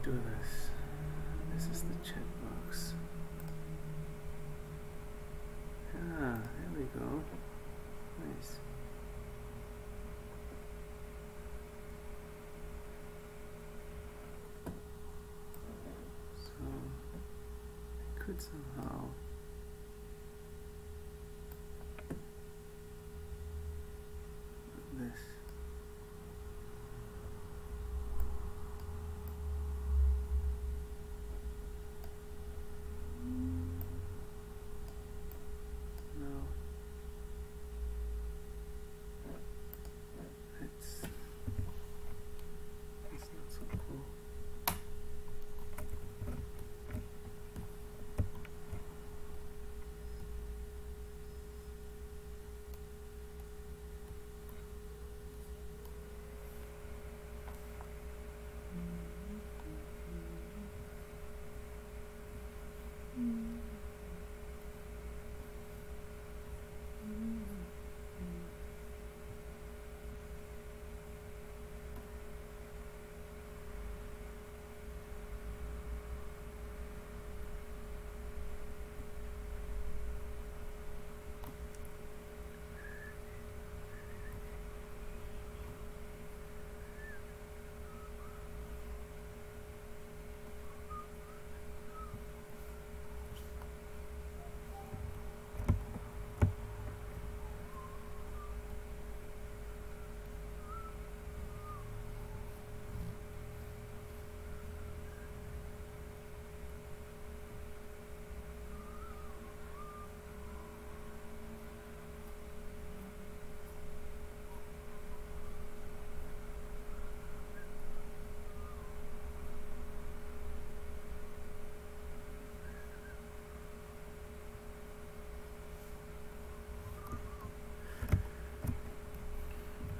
do this. This is the checkbox. Ah, there we go. Nice. So I could somehow this.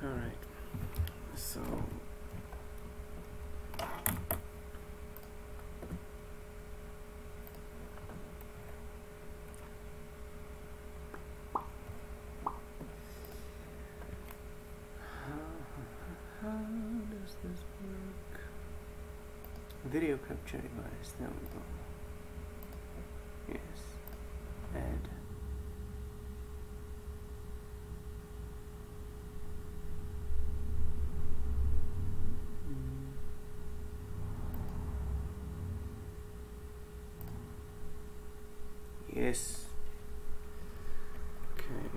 Alright, so how does this work? Video capture device, there we go. Yes, add. Yes. Okay.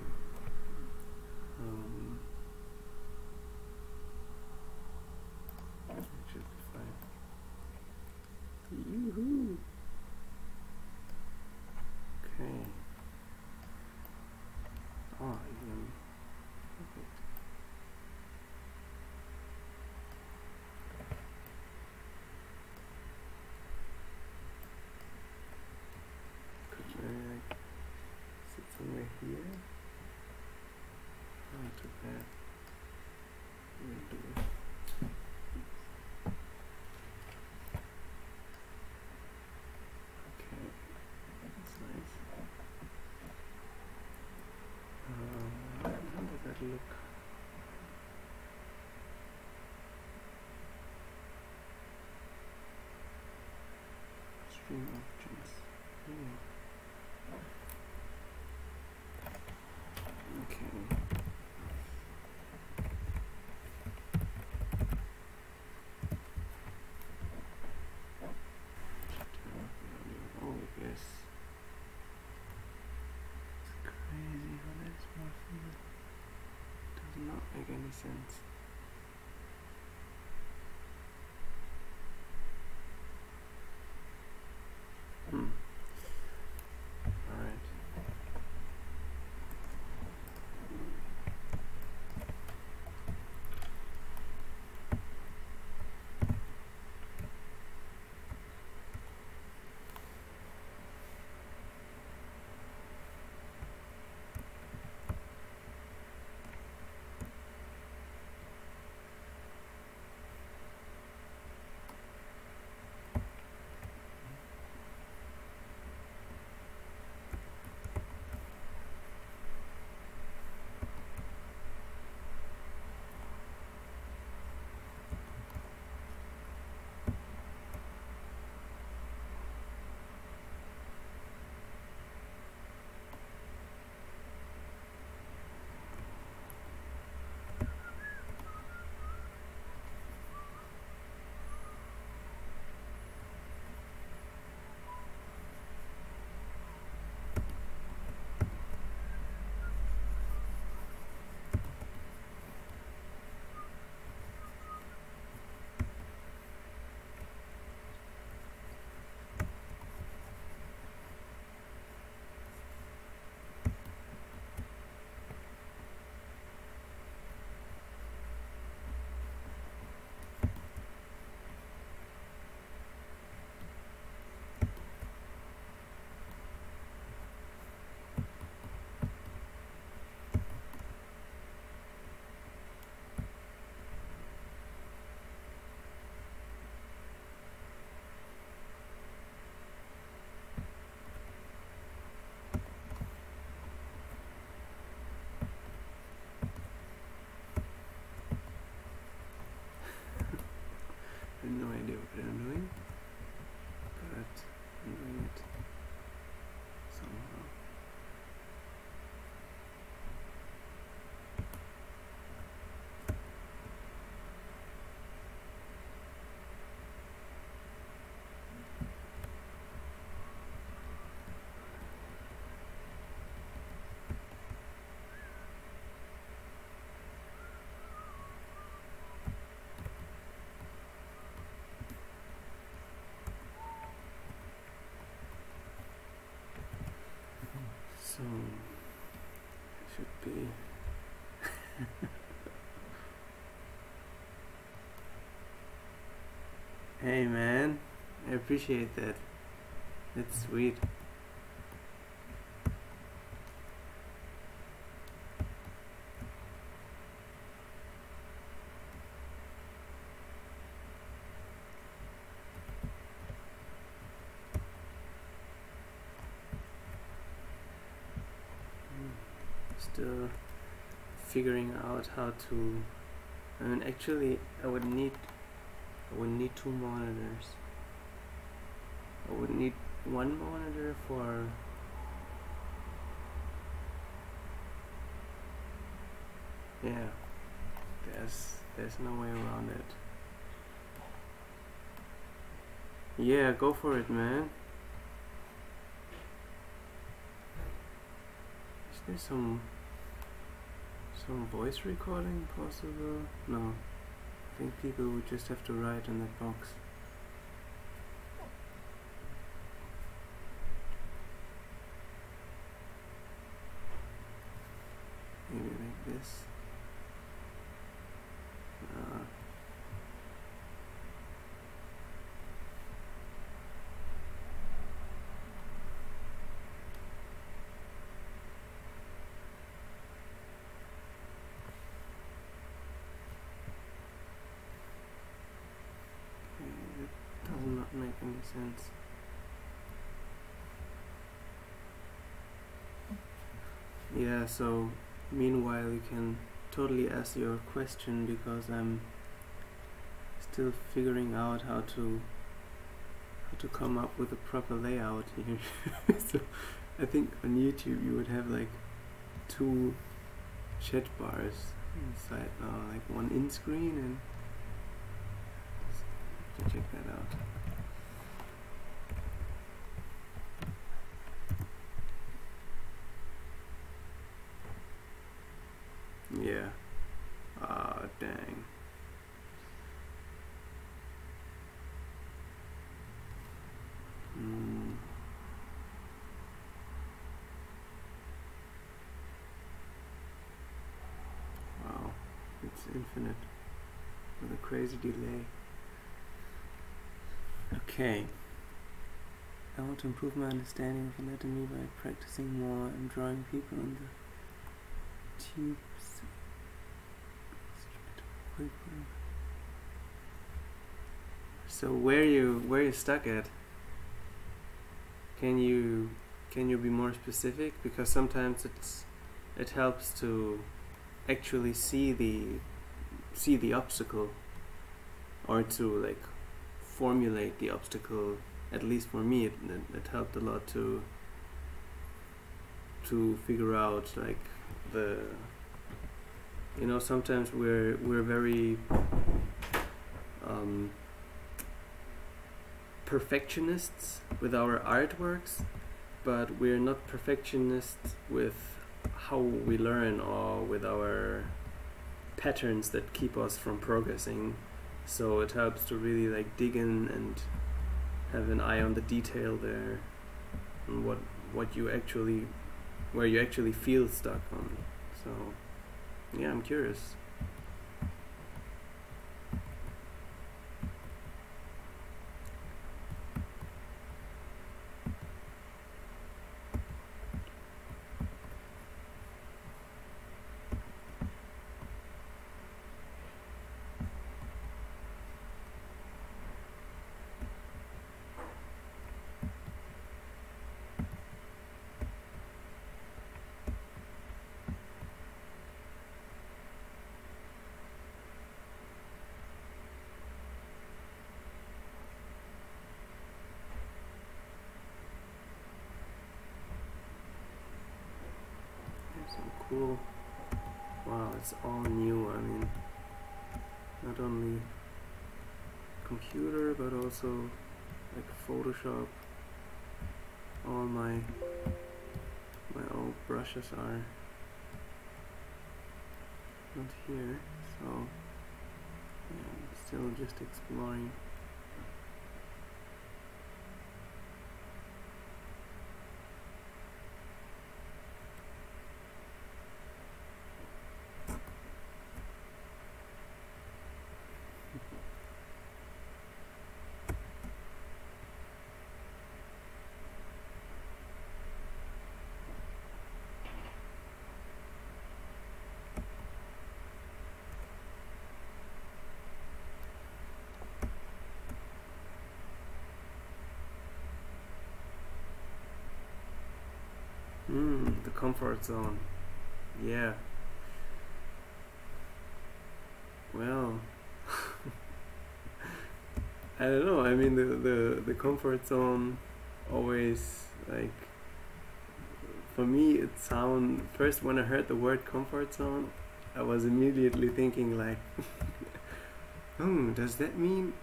That should be fine. Yoo-hoo. Okay. Oh, perfect. Like sit somewhere here. Not too bad. We'll do it. Okay, that's nice. How does that look? Stream options. Okay. Oh yes. It's crazy how that's morphing. Does not make any sense. Alright. I'm doing, but I'm doing it somehow. So should be hey man, I appreciate that. That's sweet. Still figuring out how to. I mean, actually, I would need two monitors. I would need one monitor for yeah. There's no way around it. Yeah, go for it, man. Is there some voice recording possible? No. I think people would just have to write in that box. Maybe like this. Does not make any sense. Yeah, so meanwhile you can totally ask your question, because I'm still figuring out how to come up with a proper layout here. So I think on YouTube you would have like 2 chat bars inside, like one in screen, and to check that out. Yeah. Ah, dang. Wow. It's infinite with a crazy delay. Okay. I want to improve my understanding of anatomy by practicing more and drawing people in the tubes. So where you stuck at? Can you be more specific? Because sometimes it helps to actually see the obstacle, or to like formulate the obstacle. At least for me, it helped a lot to figure out like the, you know, sometimes we're very perfectionists with our artworks, but we're not perfectionists with how we learn, or with our patterns that keep us from progressing. So it helps to really like dig in and have an eye on the detail there, and what you actually, where you actually feel stuck on. So yeah, I'm curious. cool. Wow, it's all new. I mean, not only computer but also like Photoshop. All my old brushes are not here, so yeah, I'm still just exploring. The comfort zone. Yeah. Well, I don't know. I mean, the comfort zone always, like, for me it sound first when I heard the word comfort zone, I was immediately thinking like, does that mean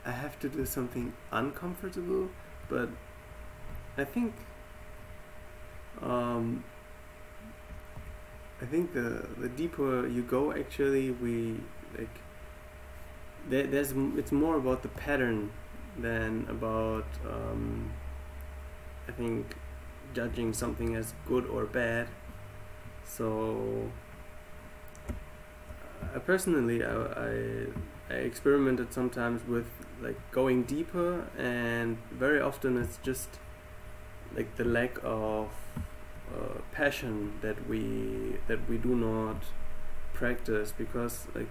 I have to do something uncomfortable? But I think the deeper you go, actually, we like it's more about the pattern than about I think judging something as good or bad. So personally, I experimented sometimes with like going deeper, and very often it's just like the lack of passion that we do not practice, because like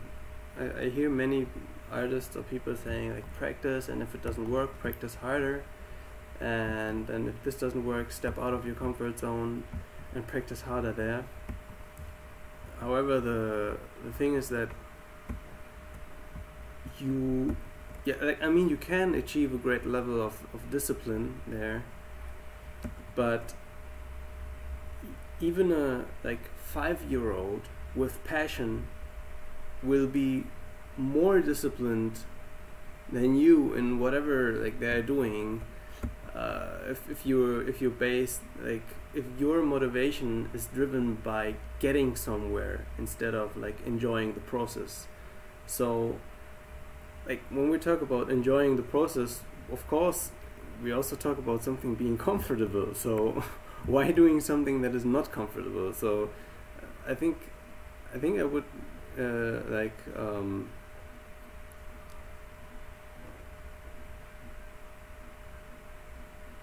I hear many artists or people saying like practice, and if it doesn't work, practice harder, and if this doesn't work, step out of your comfort zone and practice harder there. However, the thing is that you can achieve a great level of discipline there, but even a 5-year-old with passion will be more disciplined than you in whatever they're doing. If your motivation is driven by getting somewhere instead of enjoying the process. So when we talk about enjoying the process, of course we also talk about something being comfortable. So why doing something that is not comfortable? So I think I would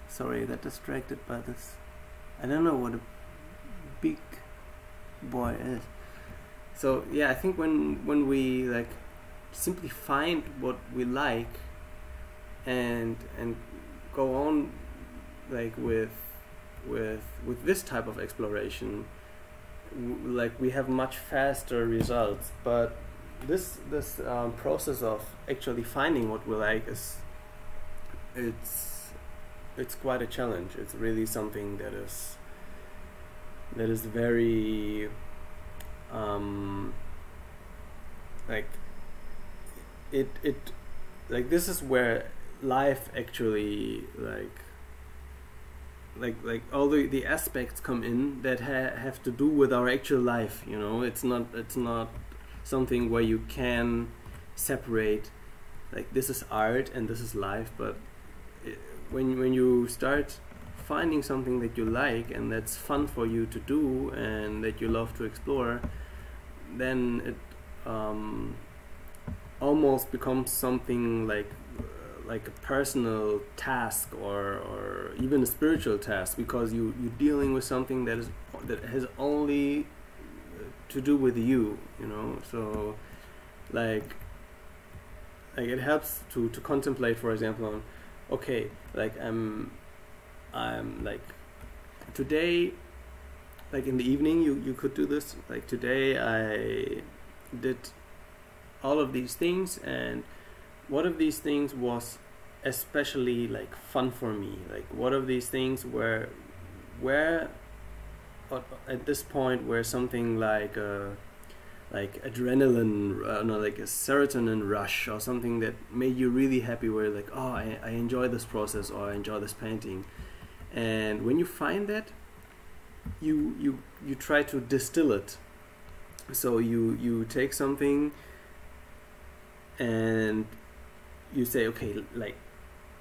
sorry, that distracted by this. I don't know what a big boy is. So yeah, I think when we simply find what we like and go on with this type of exploration, we have much faster results. But this process of actually finding what we like it's quite a challenge. It's really something that is very this is where life actually all the aspects come in that have to do with our actual life. It's not something where you can separate this is art and this is life. But when you start finding something that you like and that's fun for you to do and that you love to explore, then it almost becomes something like a personal task or even a spiritual task, because you're dealing with something that has only to do with you. So it helps to contemplate, for example, on okay, I'm today, in the evening you could do this. Today I did all of these things, and what of these things was especially fun for me? What of these things were at this point where something like adrenaline, no, like a serotonin rush or something that made you really happy, where like, oh, I enjoy this process, or I enjoy this painting. And when you find that, you try to distill it. So you take something and you say, okay, like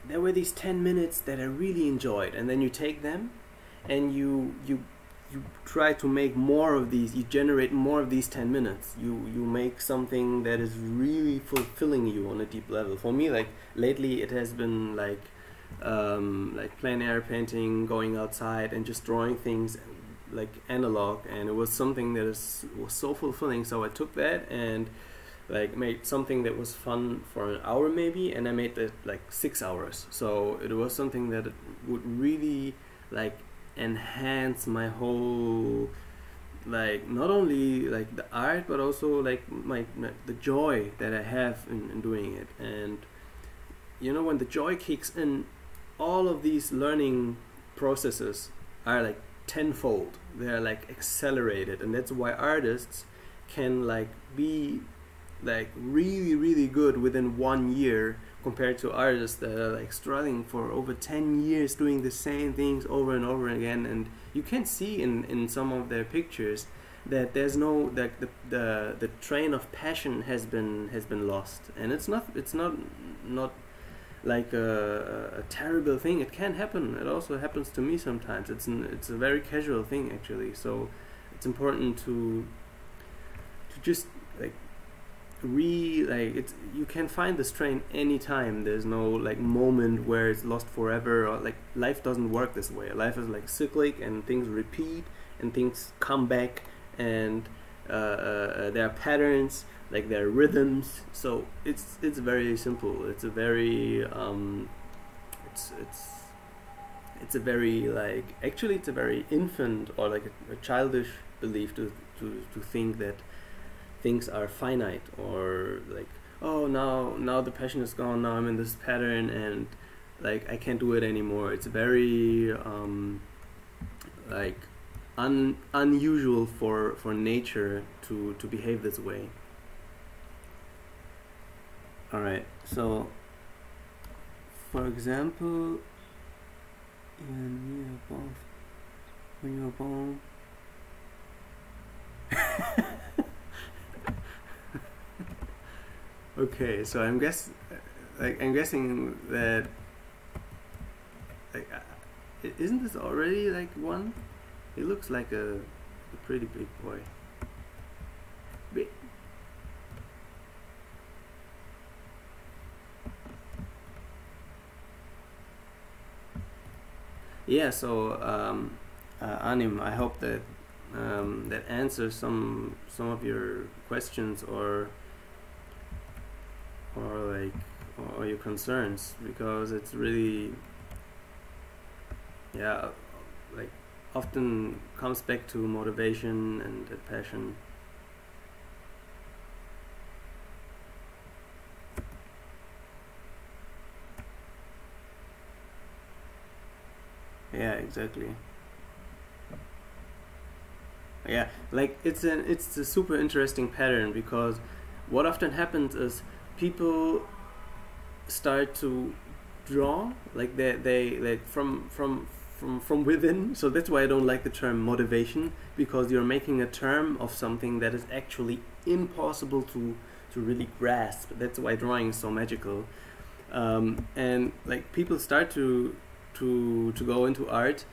there were these 10 minutes that I really enjoyed, and then you take them and you try to make more of these. You generate more of these 10 minutes. You make something that is really fulfilling you on a deep level. For me, like lately, it has been like plein air painting, going outside and just drawing things like analog, and it was something that was so fulfilling. So I took that and like made something that was fun for an hour maybe, and I made it like 6 hours. So it was something that would really like enhance my whole, like not only like the art, but also like the joy that I have in doing it. And you know, when the joy kicks in, all of these learning processes are like tenfold. They're like accelerated, and that's why artists can like be like really good within 1 year, compared to artists that are like struggling for over 10 years doing the same things over and over again. And you can see in some of their pictures that there's no, that the train of passion has been lost. And it's not like a terrible thing. It can happen. It also happens to me sometimes. It's a very casual thing actually. So it's important to just like you can find this train anytime. There's no like moment where it's lost forever, or like life doesn't work this way. Life is like cyclic, and things repeat and things come back, and there are patterns, like there are rhythms. So it's very simple. It's a very it's a very like, actually it's a very infant, or like a childish belief to think that things are finite, or like, oh, now the passion is gone, now I'm in this pattern and like I can't do it anymore. It's very like unusual for nature to behave this way. Alright, so for example, when you're born okay, so I'm guessing that like isn't this already like one? He looks like a pretty big boy. Yeah, so Anim, I hope that that answers some of your questions, or your concerns, because it's really, yeah, like often comes back to motivation and passion. Yeah, exactly. Yeah, like it's a super interesting pattern, because what often happens is people start to draw like they like from within. So that's why I don't like the term motivation, because you're making a term of something that is actually impossible to really grasp. That's why drawing is so magical. And like people start to go into art,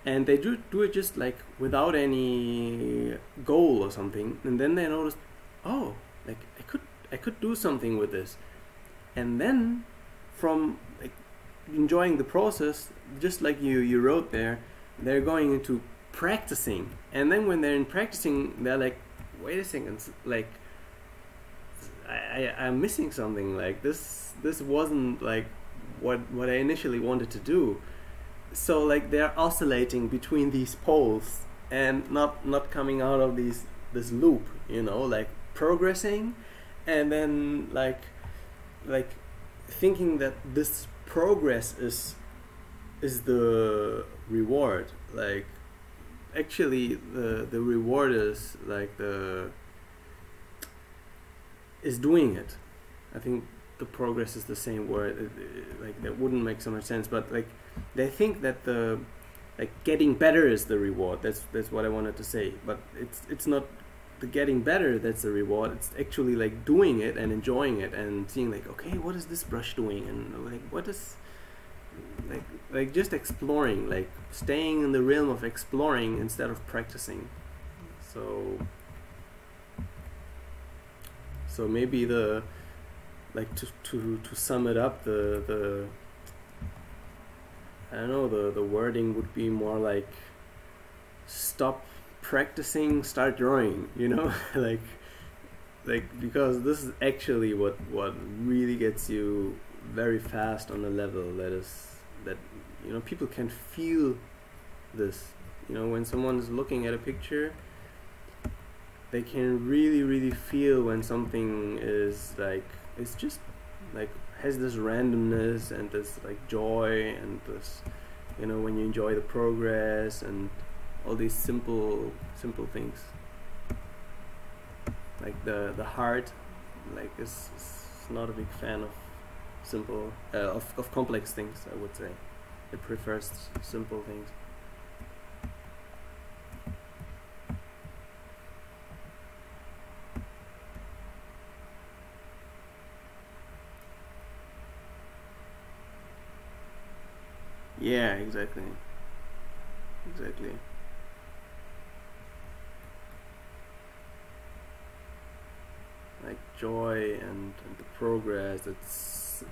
and they do it just like without any goal or something, and then they notice, oh, like I could do something with this. And then from like enjoying the process, just like you wrote there, they're going into practicing. And then when they're in practicing, they're like, wait a second, like I'm missing something. Like this wasn't like what I initially wanted to do. So like they're oscillating between these poles and not coming out of this loop, you know, like progressing, and then like thinking that this progress is the reward. Like actually the reward is like is doing it. I think the progress is the same word. Like that wouldn't make so much sense, but like they think that the like getting better is the reward. That's what I wanted to say. But it's not the getting better that's the reward. It's actually like doing it and enjoying it and seeing like, okay, what is this brush doing, and like what is like just exploring, like staying in the realm of exploring instead of practicing. So maybe the like to sum it up, the I don't know, the wording would be more like stop practicing, start drawing, you know. like because this is actually what really gets you very fast on a level that you know, people can feel this, you know, when someone is looking at a picture, they can really feel when something is like, it's just like has this randomness and this like joy and this, you know, when you enjoy the progress and all these simple things. Like the heart like is not a big fan of simple of complex things, I would say. It prefers simple things. Yeah, exactly. Like joy and the progress, it's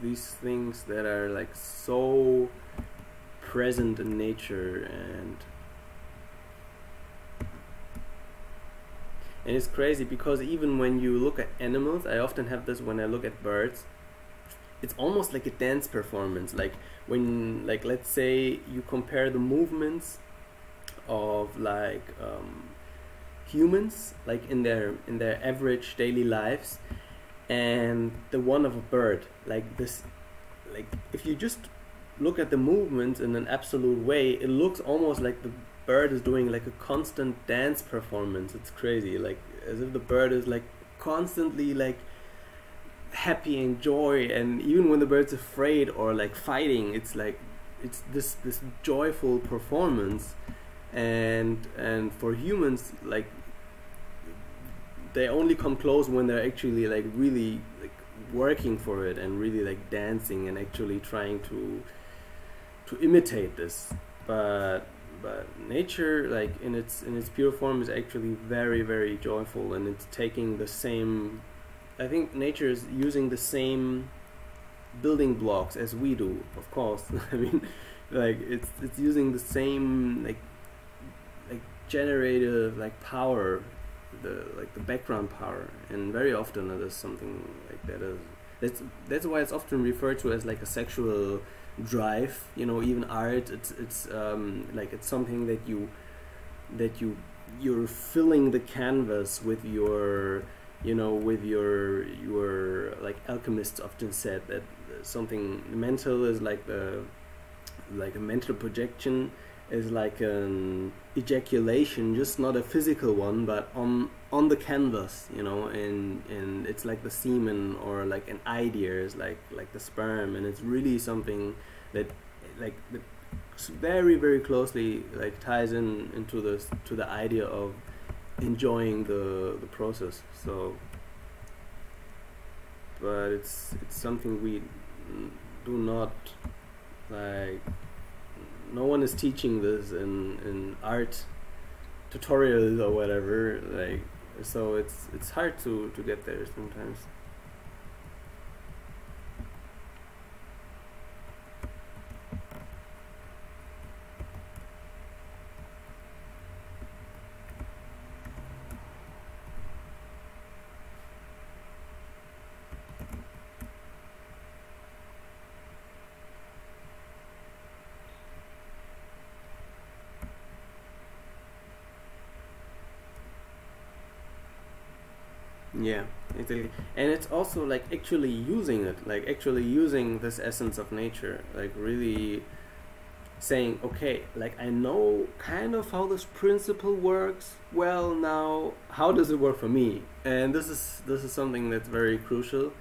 these things that are like so present in nature, and it's crazy because even when you look at animals, I often have this when I look at birds, it's almost like a dance performance. Like when, like, let's say you compare the movements of like humans, like in their average daily lives, and the one of a bird, like this, like if you just look at the movements in an absolute way, it looks almost like the bird is doing like a constant dance performance. It's crazy, like as if the bird is like constantly like happy and joy, and even when the bird's afraid or like fighting, it's like it's this joyful performance. And for humans, like they only come close when they're actually like really like working for it and really like dancing and actually trying to imitate this. But nature, like in its pure form, is actually very joyful, and it's taking the same, I think nature is using the same building blocks as we do, of course. I mean, like it's using the same like generative like power, the background power, and very often it is something like that. That's why it's often referred to as like a sexual drive, you know. Even art, it's like it's something that you're filling the canvas with your, you know, with your like alchemists often said that something mental is like a mental projection is like an ejaculation, just not a physical one, but on the canvas, you know, and it's like the semen, or like an idea is like the sperm, and it's really something that like that very closely like ties into this, to the idea of enjoying the process. So but it's something we do not like, no one is teaching this in art tutorials or whatever, like, so it's hard to get there sometimes. Yeah, exactly. And it's also like actually using it, like actually using this essence of nature, like really saying, okay, like I know kind of how this principle works. Well, now how does it work for me? And this is something that's very crucial.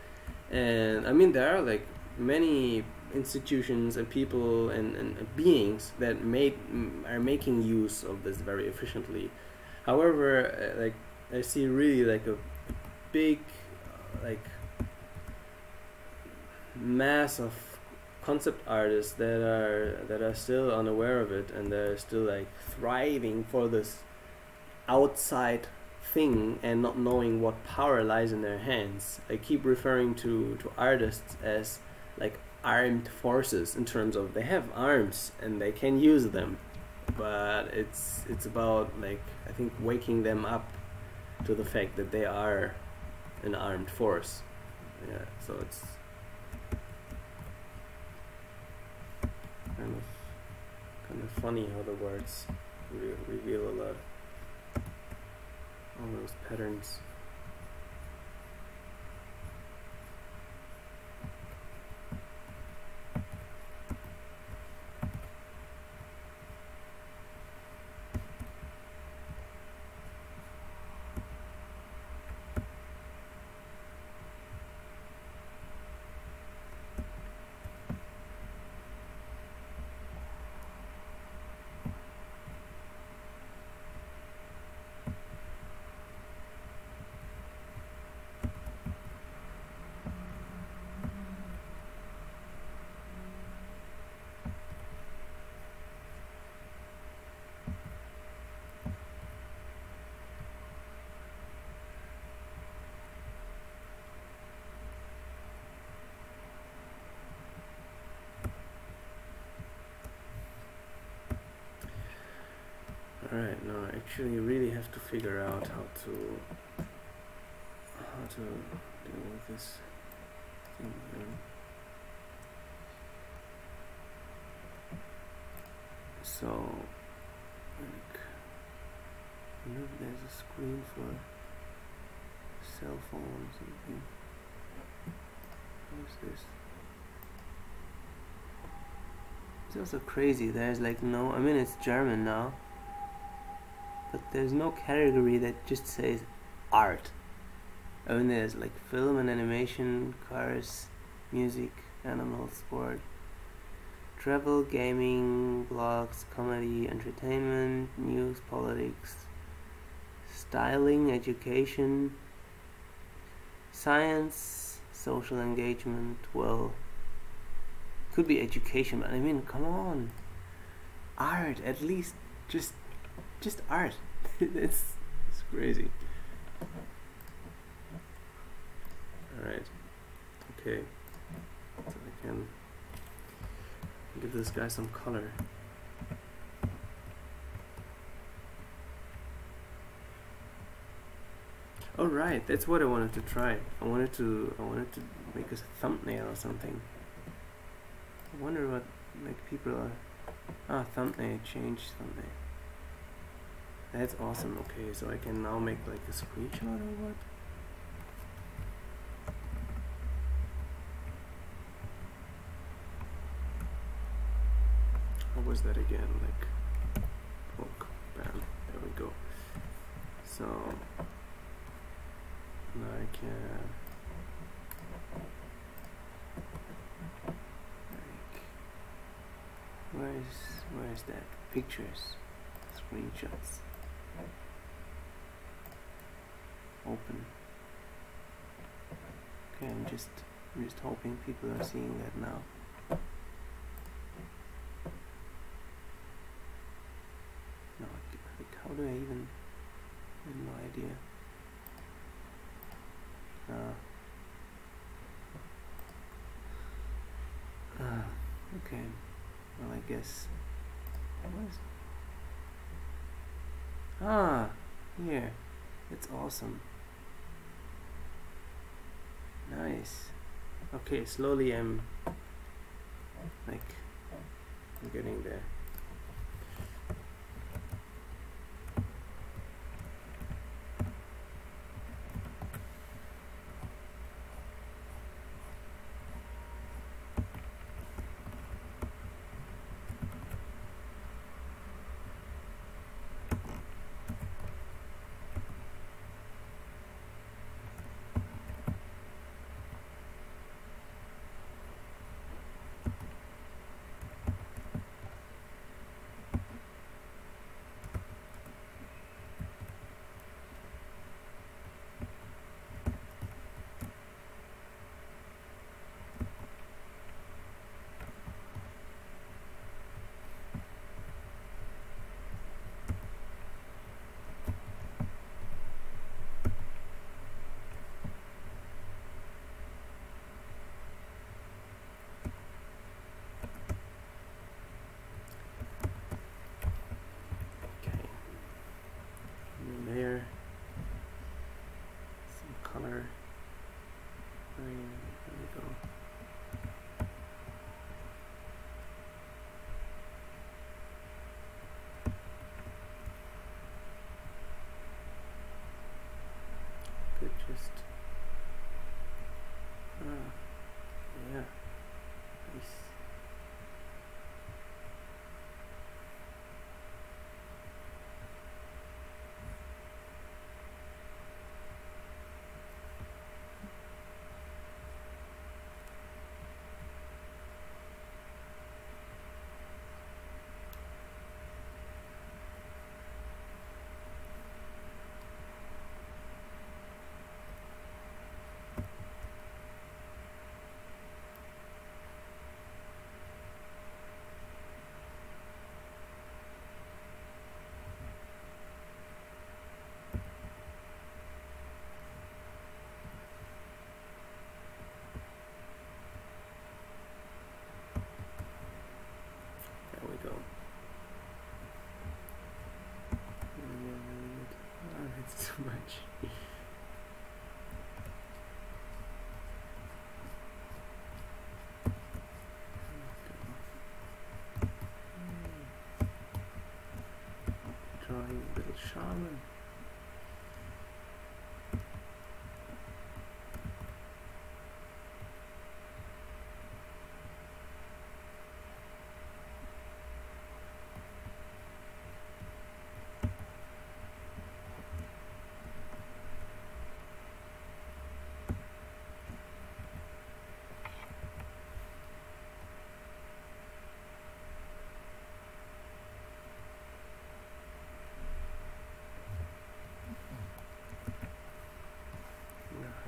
And I mean, there are like many institutions and people and beings that are making use of this very efficiently. However, like I see really like a big like mass of concept artists that are still unaware of it, and they're still like thriving for this outside thing and not knowing what power lies in their hands. I keep referring to artists as like armed forces, in terms of they have arms and they can use them, but it's about like I think waking them up to the fact that they are an armed force. Yeah, so it's kind of funny how the words reveal a lot, all those patterns. Alright, now I actually really have to figure out how to deal with this thing here. So, like, I wonder if there's a screen for a cell phone or something. What is this? It's also crazy, there's like no, I mean it's German now, but there's no category that just says art. I mean there's like film and animation, cars, music, animal, sport, travel, gaming, blogs, comedy, entertainment, news, politics, styling, education, science, social engagement. Well, could be education, but I mean, come on, art, at least just art. It's crazy. Alright, okay, so I can give this guy some color. Oh right, that's what I wanted to try. I wanted to make a thumbnail or something. I wonder what like people are. Ah, thumbnail, change thumbnail. That's awesome. Okay, so I can now make like a screenshot or what? What was that again? Like, poke, bam, there we go. So now I can like, where's that? Pictures, screenshots. Open. Okay, I'm just hoping people are seeing that now. No, like, how do I even? I have no idea. Okay. Well, I guess. Here. It's awesome. Nice. Okay, slowly I'm getting there. much. Drawing a little shaman.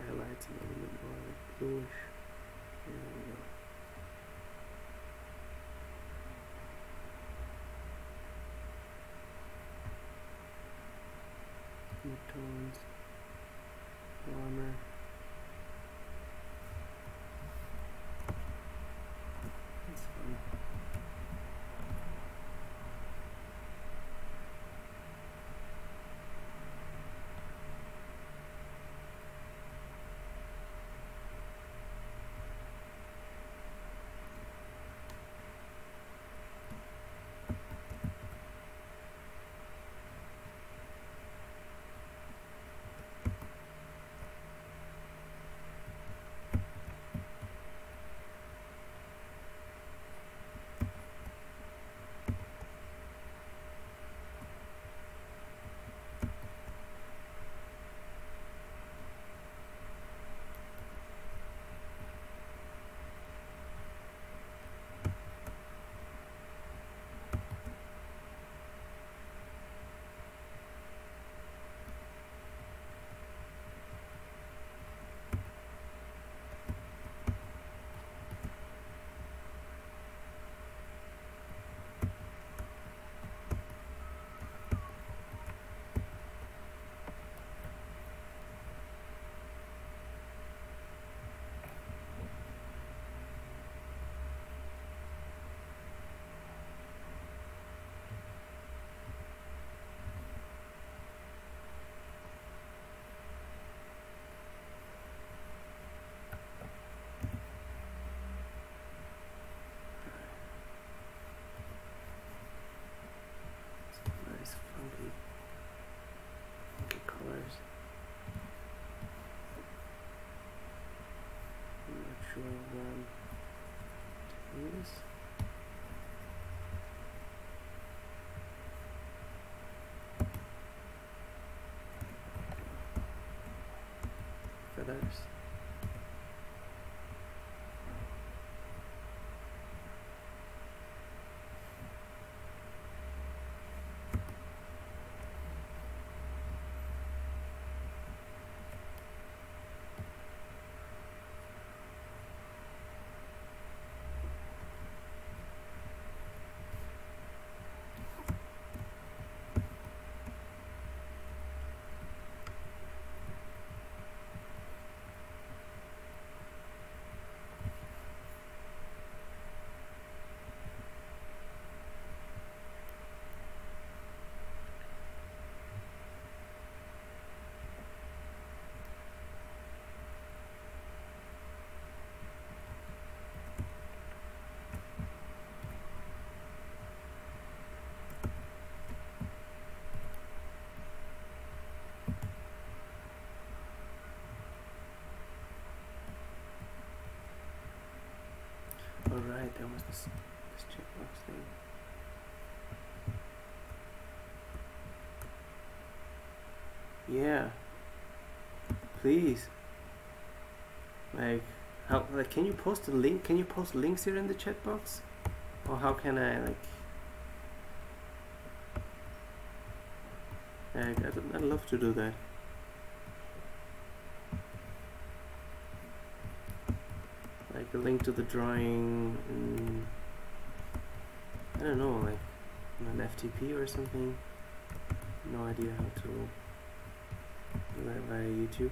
Highlights a little bit more like bluish. There we go. Mid-tones, warmer. That's fun. Nice funky colors. I'm not sure when to use. Feathers. Alright, that was this checkbox thing. Yeah. Please. Like, how? Like, can you post a link? Can you post links here in the chat box? Or how can I I'd love to do that. Like a link to the drawing, and I don't know, like an FTP or something. No idea how to do that via YouTube.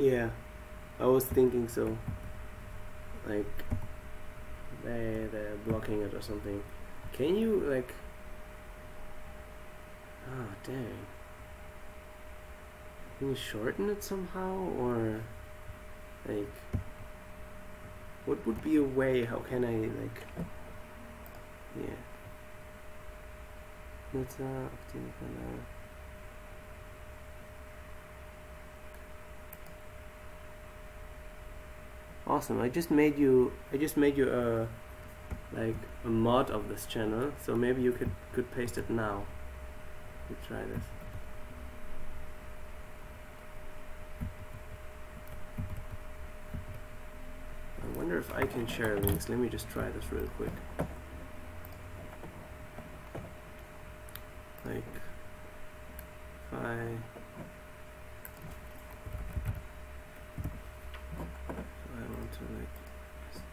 Yeah, I was thinking so. Like they're blocking it or something. Can you like? Oh dang! Can you shorten it somehow, or like? What would be a way? How can I like? Yeah. Nutzer aktive Kanal. Awesome! I just made you a like a mod of this channel, so maybe you could paste it now. Let's try this. I wonder if I can share links. Let me just try this real quick. Like, if I want to like just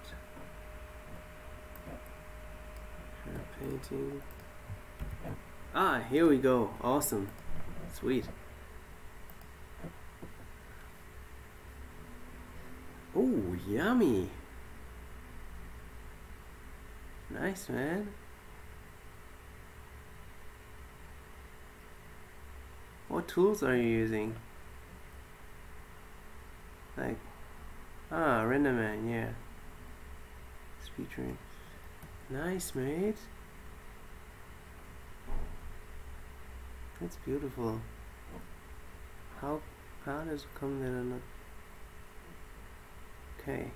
share painting. Ah, here we go. Awesome. Sweet. Oh, yummy. Nice, man. What tools are you using? Like, RenderMan, yeah. Speedtrain. Nice, mate. That's beautiful. How does it come that I'm not? Okay.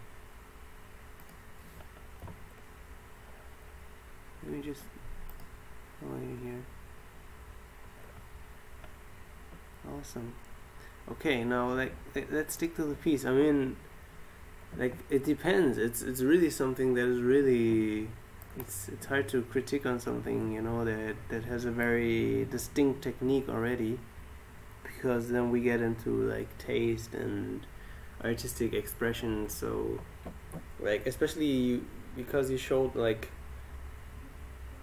Let me just follow you here. Awesome. Okay, now let's stick to the piece. I mean, like, it depends. It's really something that is really it's hard to critique on something, you know, that has a very distinct technique already, because then we get into like taste and artistic expression. So like, especially because you showed like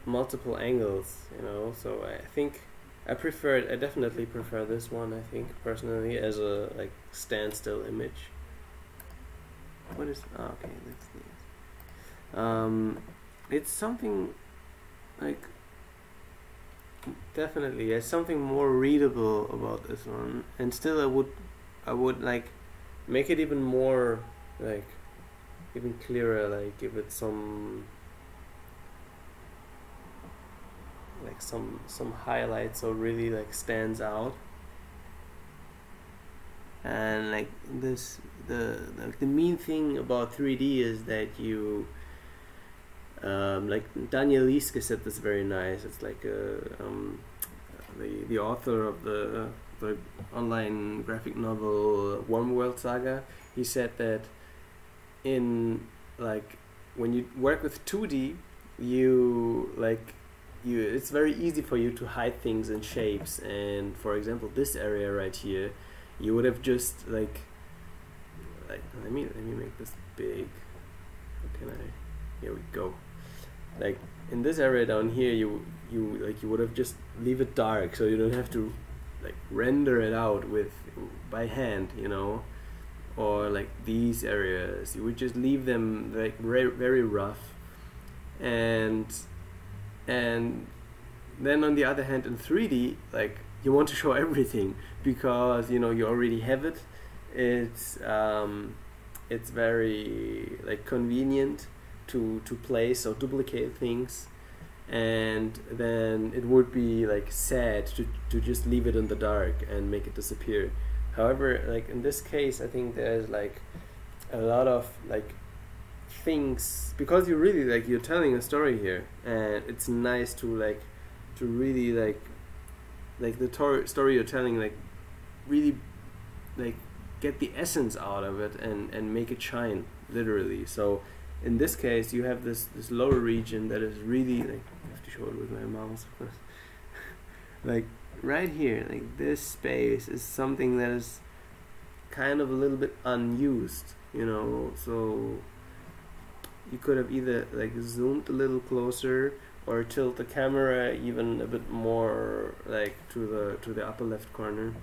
multiple angles, you know, so I think I definitely prefer this one, I think, personally, as a like standstill image. What is, okay, that's the it's something like, definitely there's something more readable about this one, and still I would like make it even more like even clearer, like give it some like some highlights, so really like stands out. And like this, the main thing about 3D is that you like Daniel Lieske said this very nice. It's like the author of the online graphic novel Warm World Saga. He said that in like when you work with 2D, it's very easy for you to hide things in shapes. And for example, this area right here, you would have just like let me make this big. How can I? Here we go. Like in this area down here, you would have just leave it dark, so you don't have to like render it out by hand, you know. Or like these areas, you would just leave them like very rough, and then on the other hand, in 3D, like you want to show everything, because you know you already have it. It's very like convenient to place or duplicate things, and then it would be like sad to just leave it in the dark and make it disappear. However, like in this case, I think there's like a lot of like things, because you really like, you're telling a story here, and it's nice to really like the story you're telling, like really like get the essence out of it and make it shine, literally. So in this case, you have this lower region that is really like, I have to show it with my mouse, of course. Like right here, like this space is something that is kind of a little bit unused, you know. So you could have either like zoomed a little closer, or tilt the camera even a bit more like to the upper left corner.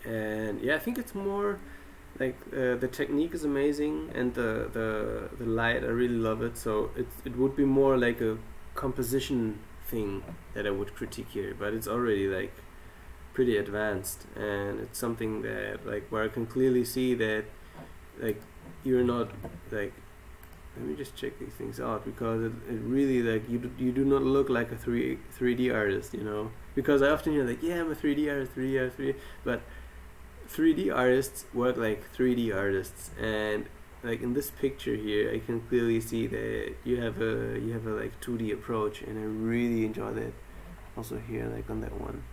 And yeah, I think it's more like the technique is amazing, and the light, I really love it. So it would be more like a composition thing that I would critique here, but it's already like pretty advanced, and it's something that like where I can clearly see that like you're not like, let me just check these things out, because it really like you do not look like a 3D artist, you know, because I often hear like, yeah, I'm a 3D artist, 3D, but 3D artists work like 3D artists, and like in this picture here I can clearly see that you have a like 2D approach, and I really enjoy that. Also here, like on that one.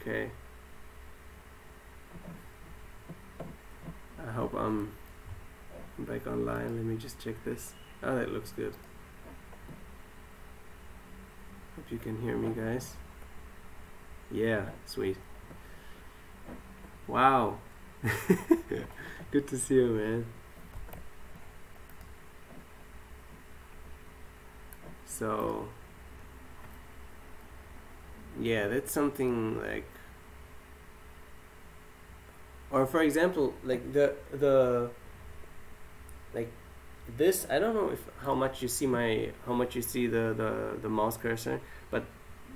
Okay. I hope I'm back online. Let me just check this. Oh, that looks good. Hope you can hear me, guys. Yeah, sweet. Wow. Good to see you, man. So yeah, that's something like, or for example, like the like this, I don't know if how much you see the mouse cursor, but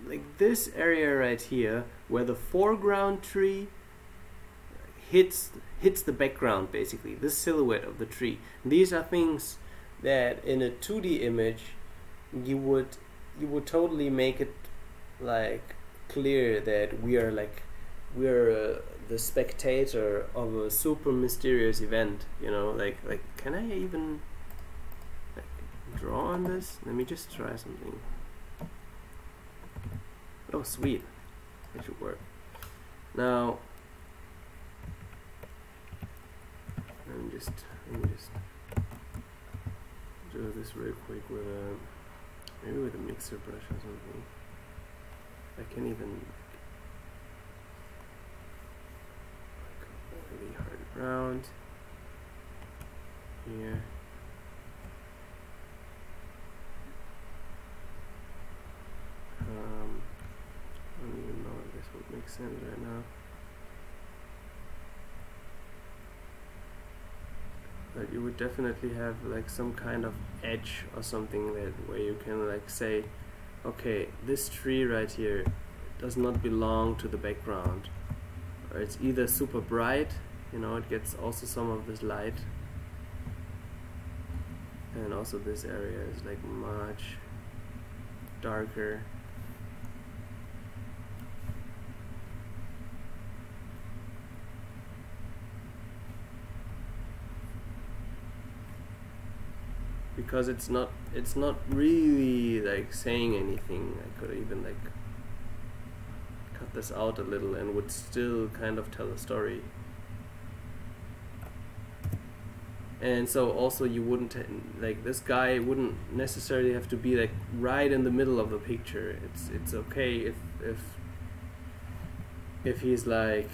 like this area right here where the foreground tree hits the background, basically this silhouette of the tree, these are things that in a 2D image you would totally make it like clear that we're the spectator of a super mysterious event, you know, like can I even like draw on this? Let me just try something. Oh sweet, that should work. Now let me just do this real quick with maybe with a mixer brush or something. I can even like really hard round here. I don't even know if this would make sense right now. But you would definitely have like some kind of edge or something that where you can like say, okay, this tree right here does not belong to the background, or it's either super bright, you know, it gets also some of this light, and also this area is like much darker. Because it's not really like saying anything. I could even like cut this out a little and would still kind of tell a story. And so also you wouldn't like, this guy wouldn't necessarily have to be like right in the middle of the picture. It's okay if he's like,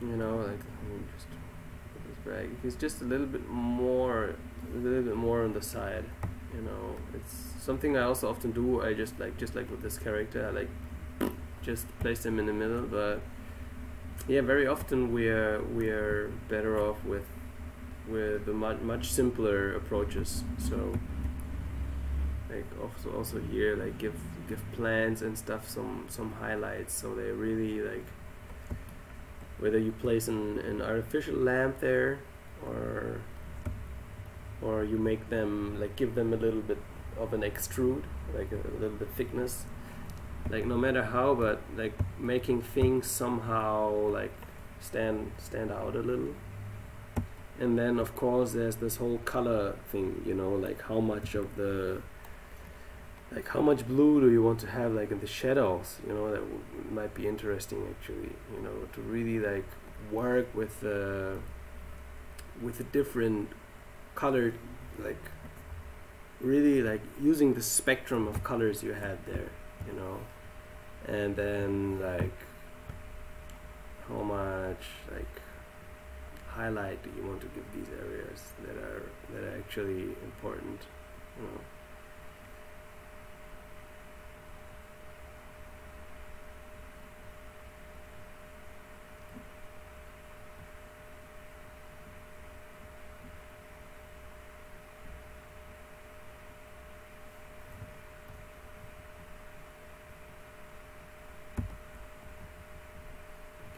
you know, like, let me just put this back. If he's just a little bit more on the side, you know. It's something I also often do. I just like with this character, I like just place them in the middle. But yeah, very often we're better off with the much simpler approaches. So like also here, like give plants and stuff some highlights, so they really like, whether you place an artificial lamp there, or you make them like, give them a little bit of an extrude, like a little bit thickness, like no matter how, but like making things somehow like stand out a little. And then of course there's this whole color thing, you know, like how much blue do you want to have like in the shadows, you know. That might be interesting actually, you know, to really like work with the different colored, like really like using the spectrum of colors you had there, you know. And then like how much like highlight do you want to give these areas that are actually important, you know.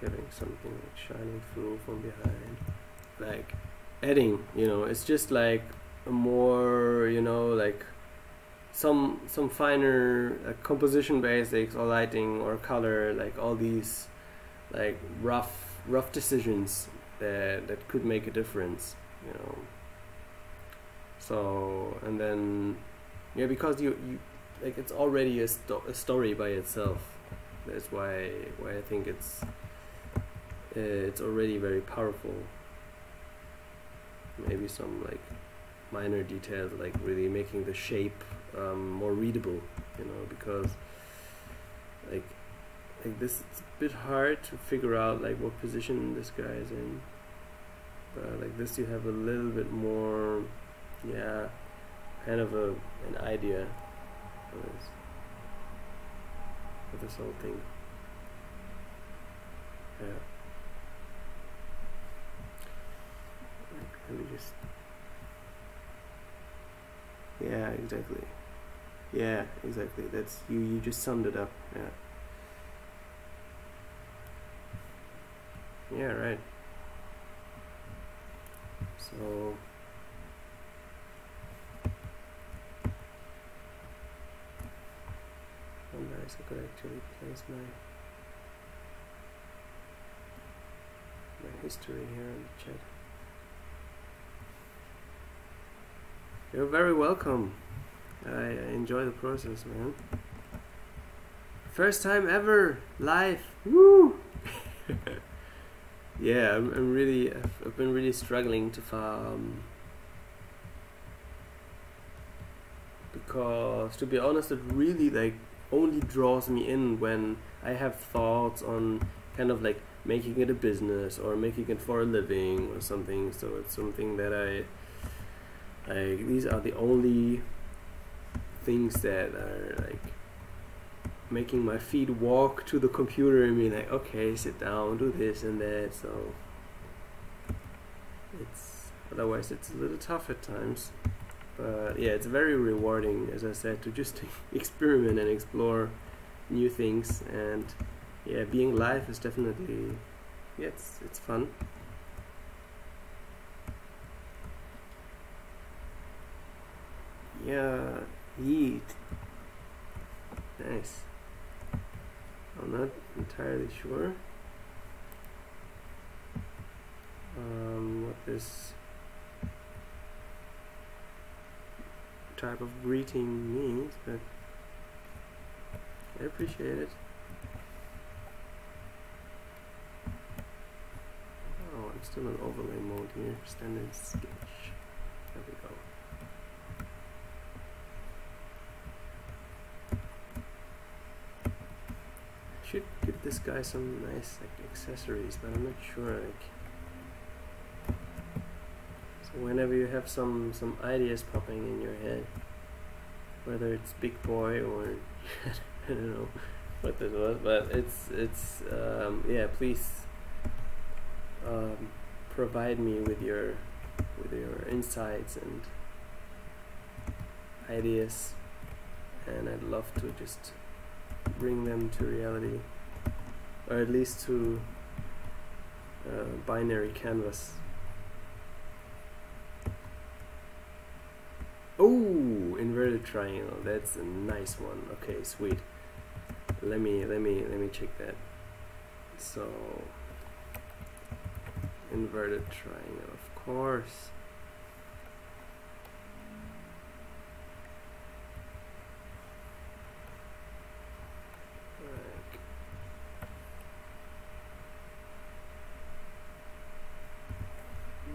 having something like shining through from behind, like adding, you know, it's just like a more, you know, like some finer composition basics or lighting or color, like all these like rough decisions that could make a difference, you know. So, and then yeah, because you like, it's already a story by itself. That's why I think it's already very powerful. Maybe some like minor details, like really making the shape more readable, you know, because like this, it's a bit hard to figure out like what position this guy is in, but like this you have a little bit more, yeah, kind of an idea of this whole thing. Yeah. Like, let me just, yeah, exactly. Yeah, exactly. That's you just summed it up. Yeah. Yeah, right. So how nice I could actually place my history here in the chat. You're very welcome. I enjoy the process, man. First time ever live. Woo! Yeah, I'm really. I've been really struggling to because, to be honest, it really like only draws me in when I have thoughts on kind of like making it a business or making it for a living or something. So it's something that these are the only things that are like making my feet walk to the computer and be like, okay, sit down, do this and that. So it's, otherwise it's a little tough at times, but yeah, it's very rewarding, as I said, to just experiment and explore new things. And yeah, being live is definitely, yeah, it's fun. Yeah, yeet. Nice. I'm not entirely sure what this type of greeting means, but I appreciate it. Oh, I'm still in overlay mode here. Standard sketch. There we go. Should give this guy some nice like accessories, but I'm not sure. Like, so whenever you have some ideas popping in your head, whether it's Big Boy or I don't know what this was, but it's yeah, please provide me with your insights and ideas, and I'd love to just bring them to reality, or at least to binary canvas. Oh, inverted triangle, that's a nice one. Okay, sweet. Let me check that. So inverted triangle, of course.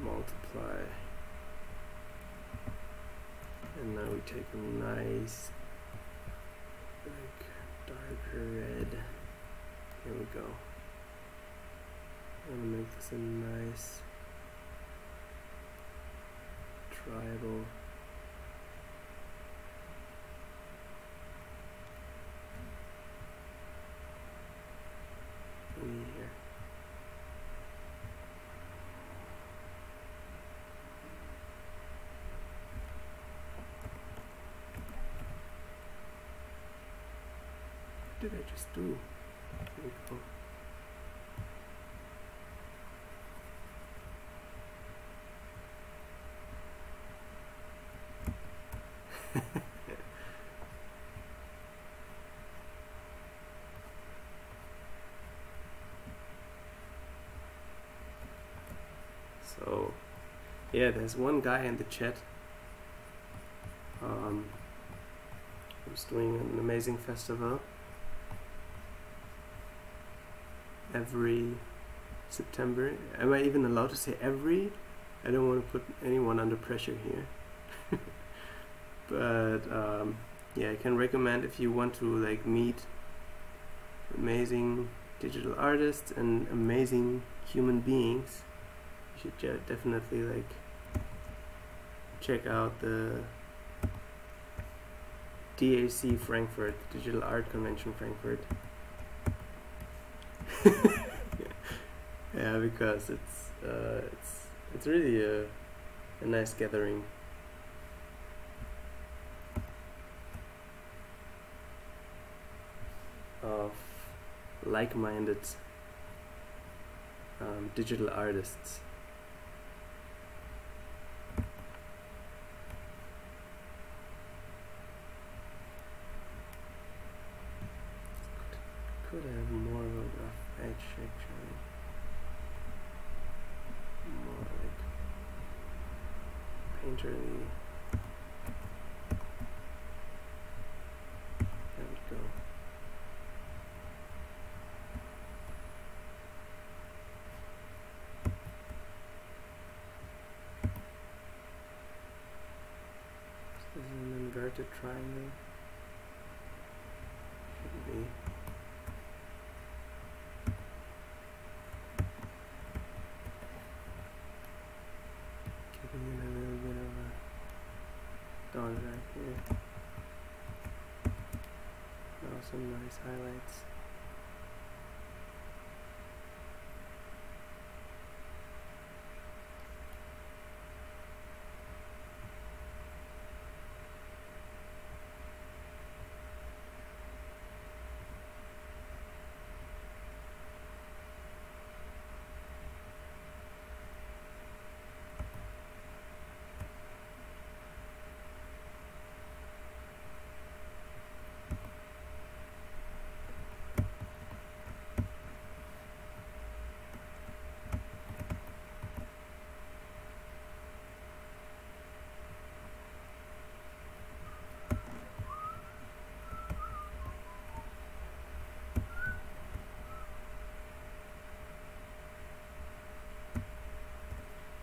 Multiply, and now we take a nice like darker red. Here we go. I'm gonna make this a nice tribal. In here. What did I just do? There we go. So yeah, there's one guy in the chat who's doing an amazing festival every September. Am I even allowed to say every? I don't want to put anyone under pressure here. But yeah, I can recommend, if you want to like meet amazing digital artists and amazing human beings, you should definitely like check out the DAC Frankfurt, Digital Art Convention Frankfurt. Yeah, because it's really a nice gathering. Of like-minded digital artists. Could have more of a rough edge actually. More like painterly. There we go. This is an inverted triangle. Should be. Giving it a little bit of a dot right here. Now some nice highlights.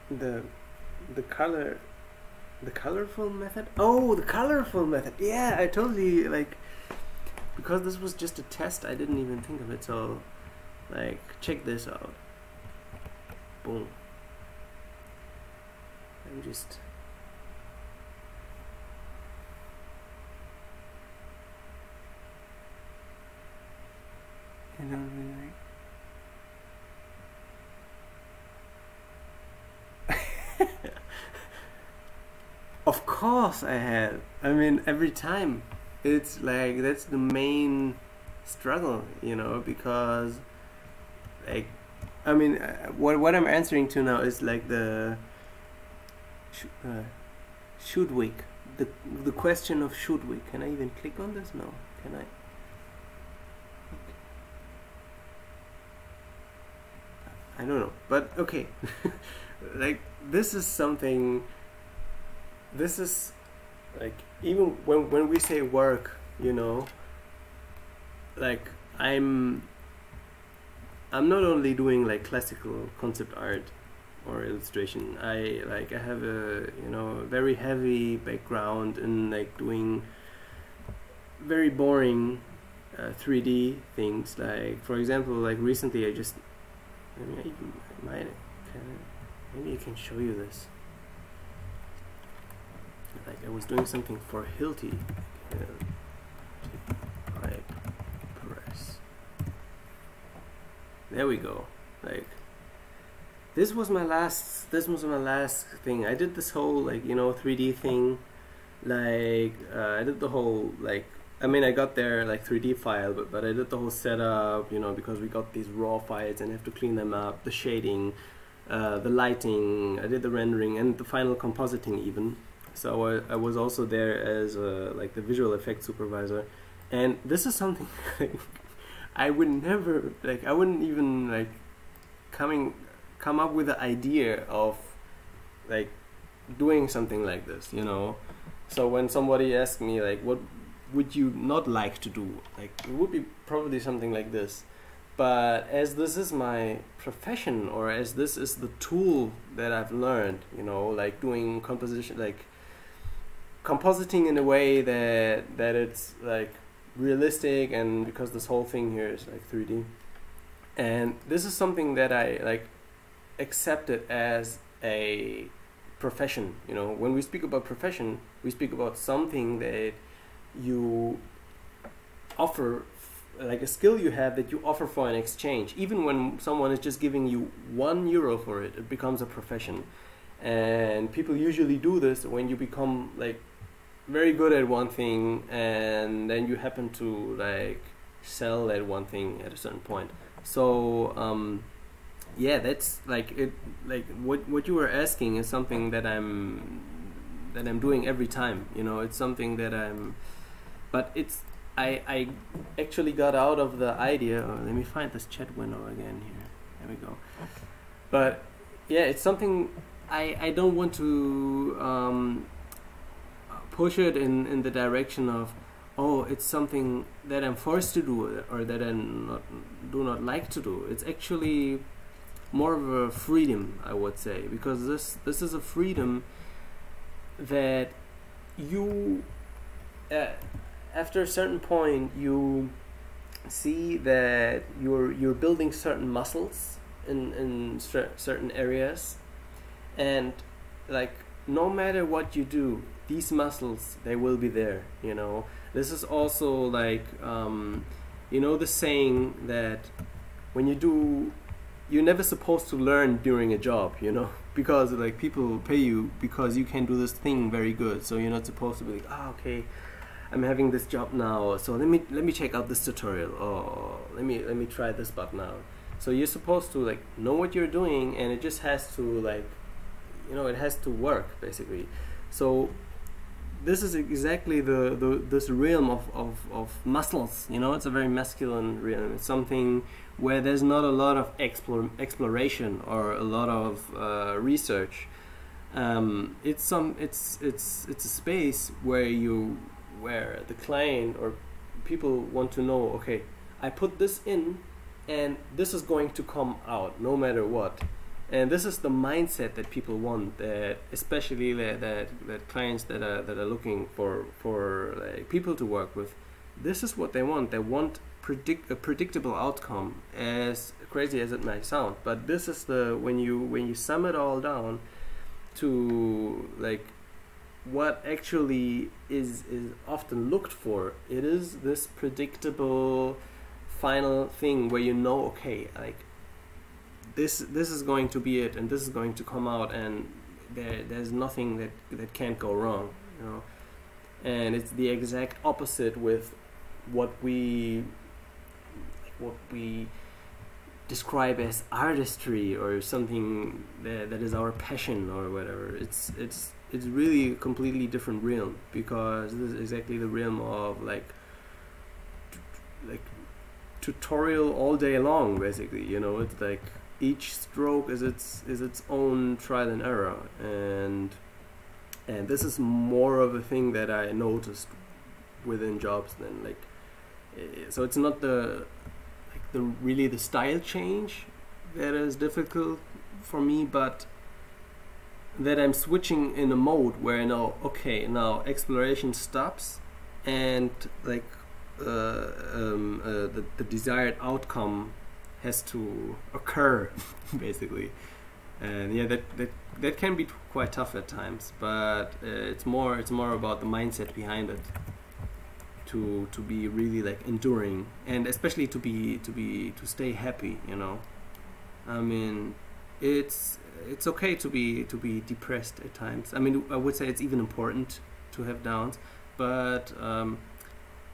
The colorful method. Oh, the colorful method. Yeah, I totally like, because this was just a test, I didn't even think of it. So like, check this out. Boom. I'm just really like. Of course I had. I mean, every time. It's like, that's the main struggle, you know, because like, I mean, what I'm answering to now is like the should we? The question of should we? Can I even click on this? No. Can I? I don't know, but okay. Like, this is something. This is like, even when we say work, you know, like I'm not only doing like classical concept art or illustration. I have a, you know, very heavy background in like doing very boring 3D things. Like, for example, like recently I just, maybe I can show you this. Like, I was doing something for Hilti. Type press. There we go. Like, this was my last thing. I did this whole, like, you know, 3D thing. Like, I did the whole, like, I mean, I got their like 3D file, but I did the whole setup, you know, because we got these raw files and have to clean them up, the shading, the lighting, I did the rendering and the final compositing even. So I was also there as like the visual effects supervisor, and this is something like, I would never, like, I wouldn't even like come up with the idea of like doing something like this, you know. So when somebody asks me like, what would you not like to do, like it would be probably something like this. But as this is my profession, or as this is the tool that I've learned, you know, like doing composition, like compositing in a way that it's like realistic, and because this whole thing here is like 3D, and this is something that I like accepted as a profession. You know, when we speak about profession, we speak about something that you offer, like a skill you have that you offer for an exchange. Even when someone is just giving you €1 for it, it becomes a profession. And people usually do this when you become like very good at one thing, and then you happen to like sell that one thing at a certain point. So yeah, that's like it. Like what you were asking is something that I'm doing every time. You know, it's something that but it's I actually got out of the idea. Let me find this chat window again here. There we go. But yeah, it's something I don't want to push it in the direction of, oh, it's something that I'm forced to do or that I do not like to do. It's actually more of a freedom, I would say, because this is a freedom that you after a certain point you see that you're building certain muscles in certain areas, and like no matter what you do, these muscles, they will be there, you know. This is also like you know the saying that when you're never supposed to learn during a job, you know, because like people pay you because you can do this thing very good, so you're not supposed to be like, okay, I'm having this job now, so let me check out this tutorial, or let me try this button out. So you're supposed to like know what you're doing, and it just has to like, you know, it has to work basically. So this is exactly this realm of muscles, you know. It's a very masculine realm. It's something where there's not a lot of exploration or a lot of research. It's a space where the client or people want to know, okay, I put this in and this is going to come out no matter what. And this is the mindset that people want, that especially that clients that are looking for like people to work with. This is what they want. They want a predictable outcome, as crazy as it might sound. But this is when you sum it all down to like what actually is often looked for. It is this predictable final thing where you know, okay, like this is going to be it, and this is going to come out, and there's nothing that can't go wrong, you know. And it's the exact opposite with what we describe as artistry, or something that is our passion or whatever. It's really a completely different realm, because this is exactly the realm of like tutorial all day long, basically, you know. It's like each stroke is its own trial and error, and this is more of a thing that I noticed within jobs than like, so it's not really the style change that is difficult for me, but that I'm switching in a mode where I know, okay, now exploration stops, and like the desired outcome has to occur basically. And yeah, that can be quite tough at times, but it's more about the mindset behind it, to be really like enduring, and especially to stay happy, you know. I mean, it's okay to be depressed at times. I mean, I would say it's even important to have downs, but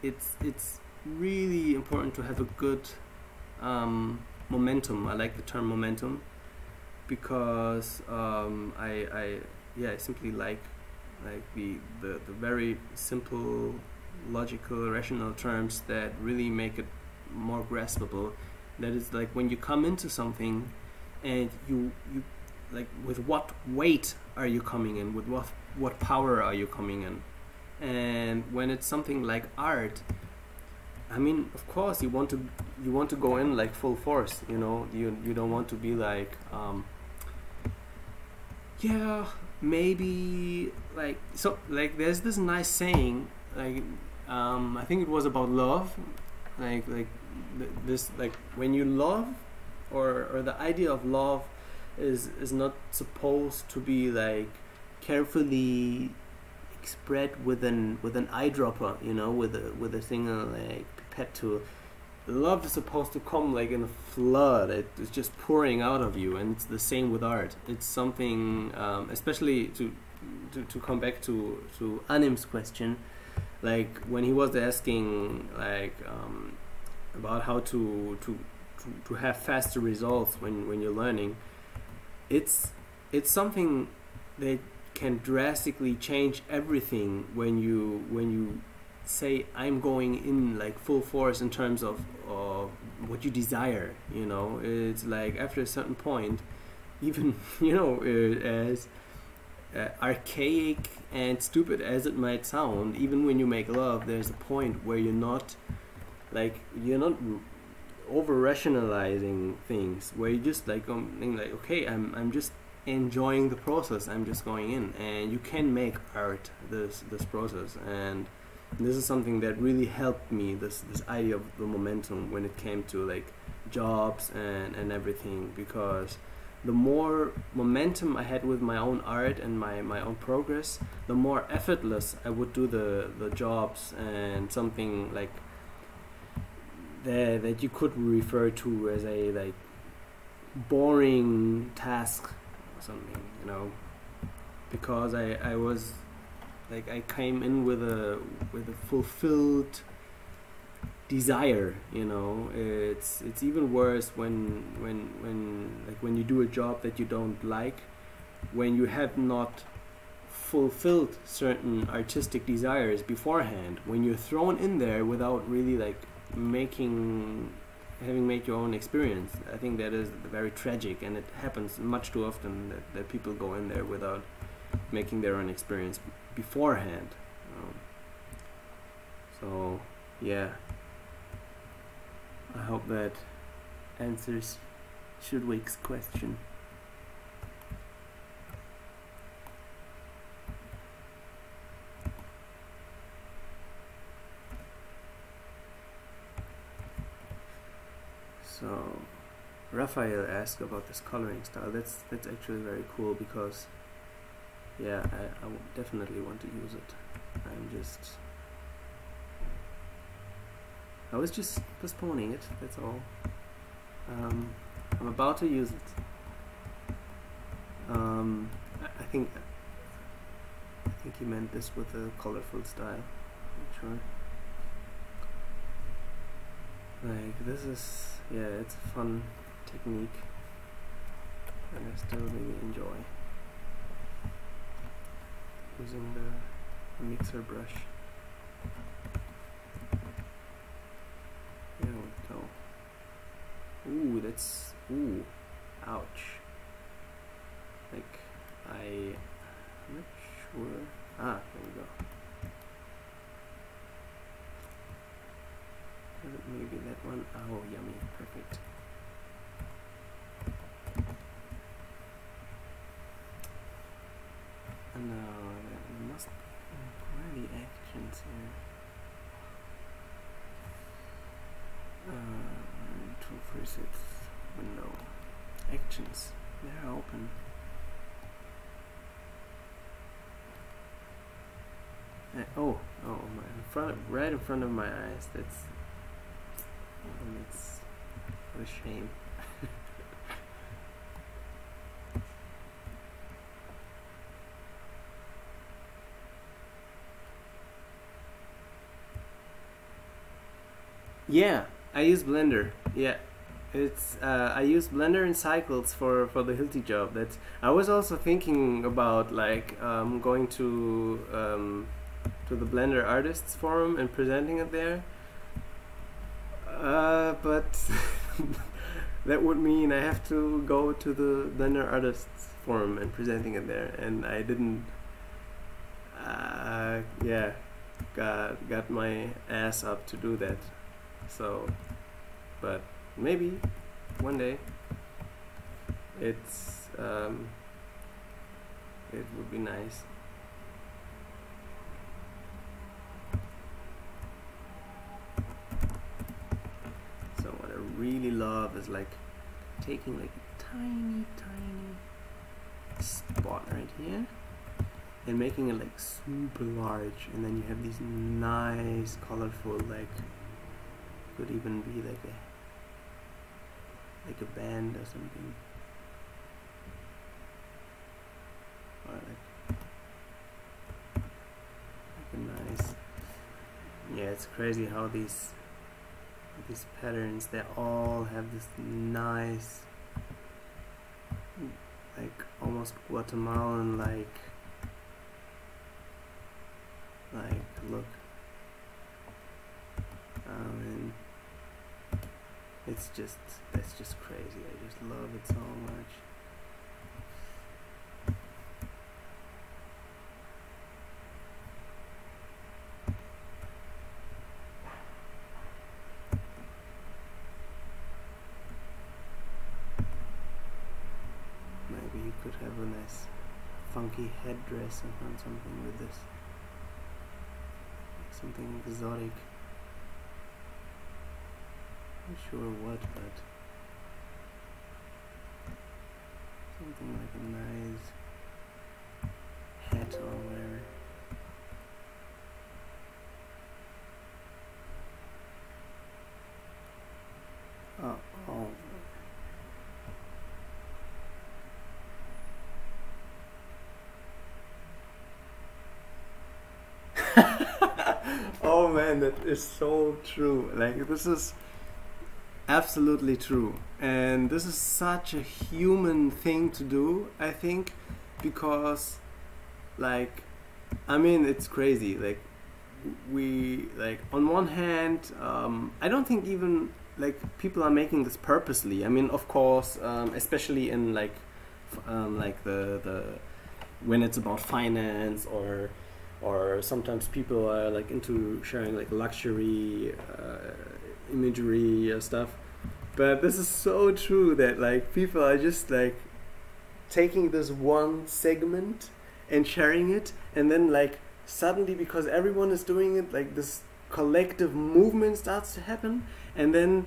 it's really important to have a good momentum. I like the term momentum, because I simply like the very simple, logical, rational terms that really make it more graspable. That is like when you come into something and you like with what weight are you coming in, with what power are you coming in. And when it's something like art, I mean, of course you want to go in like full force, you know. You don't want to be like yeah, maybe like, so like there's this nice saying, like I think it was about love, like this, like when you love, or the idea of love is not supposed to be like carefully spread with an eyedropper, you know, with a single like pipette tool. Love is supposed to come like in a flood. It's just pouring out of you, and it's the same with art. It's something, especially to come back to Anim's question, like when he was asking like about how to have faster results when you're learning. It's something that can drastically change everything when you say I'm going in like full force in terms of what you desire, you know. It's like after a certain point, even you know, as archaic and stupid as it might sound, even when you make love, there's a point where you're not over rationalizing things, where you just like like, okay, I'm just enjoying the process, I'm just going in, and you can make art this process. And this is something that really helped me, this idea of the momentum when it came to like jobs and everything, because the more momentum I had with my own art and my own progress, the more effortless I would do the jobs, and something like that you could refer to as a like boring task or something, you know, because I was like, I came in with a fulfilled desire, you know. It's even worse when you do a job that you don't like, when you have not fulfilled certain artistic desires beforehand, when you're thrown in there without really like having made your own experience. I think that is very tragic, and it happens much too often that people go in there without making their own experience beforehand. So yeah, I hope that answers Shudwick's question. So Raphael asked about this coloring style. That's actually very cool, because yeah, I definitely want to use it. I was just postponing it, that's all. I'm about to use it. I think he meant this with a colorful style. Not sure. Like, this is, yeah, it's a fun technique, and I still really enjoy using the mixer brush. There we go. Ooh, that's, ooh, ouch. Like, I'm not sure. Ah, there we go. Maybe that one. Oh, yummy, perfect. And now there must be, where are the actions here? 246 window. Actions. They're open. Oh, right in front of my eyes. That's what a shame. Yeah, I use Blender. Yeah, it's I use Blender and Cycles for the Hilti job. That's, I was also thinking about like going to the Blender Artists Forum and presenting it there. But that would mean I have to go to the Blender Artists Forum and presenting it there, and I didn't. Yeah, got my ass up to do that. So, but maybe one day it would be nice. So what I really love is like taking like a tiny spot right here and making it like super large, and then you have these nice colorful, like could even be like a band or something, or like a nice, yeah, it's crazy how these patterns, they all have this nice, like almost Guatemalan like look. And that's just crazy. I just love it so much. Maybe you could have a nice funky headdress or something with this. Like something exotic. Not sure what, but something like a nice hat or whatever. Oh. Oh man, that is so true. Like, this is absolutely true, and this is such a human thing to do, I think, because like, I mean, it's crazy. Like, we, like, on one hand, I don't think even like people are making this purposely. I mean, of course, especially in like the when it's about finance, or sometimes people are like into sharing like luxury imagery or stuff. But this is so true that like people are just like taking this one segment and sharing it, and then like suddenly, because everyone is doing it, like this collective movement starts to happen, and then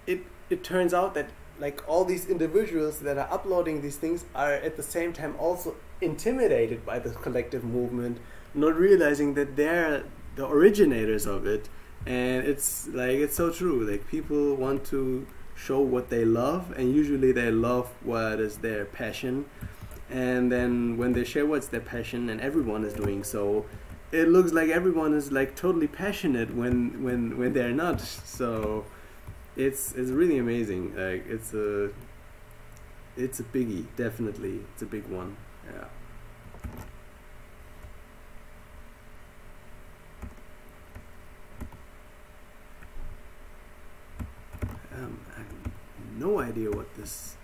it turns out that like all these individuals that are uploading these things are at the same time also intimidated by the collective movement, not realizing that they're the originators of it. And it's like, it's so true. Like, people want to show what they love, and usually they love what is their passion. And then when they share what's their passion, and everyone is doing so, it looks like everyone is like totally passionate when they're not. So it's really amazing. Like, it's a biggie, definitely. It's a big one. Yeah. I have no idea what this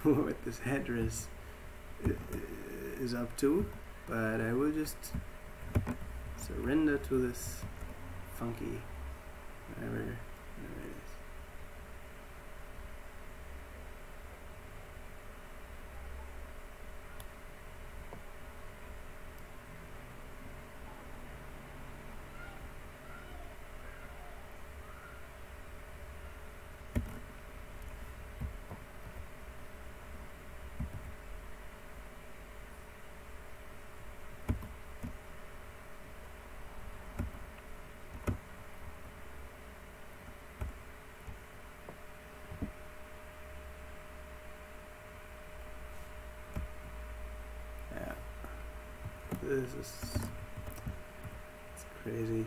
what this headdress is up to, but I will just surrender to this funky whatever it is. This is, it's crazy.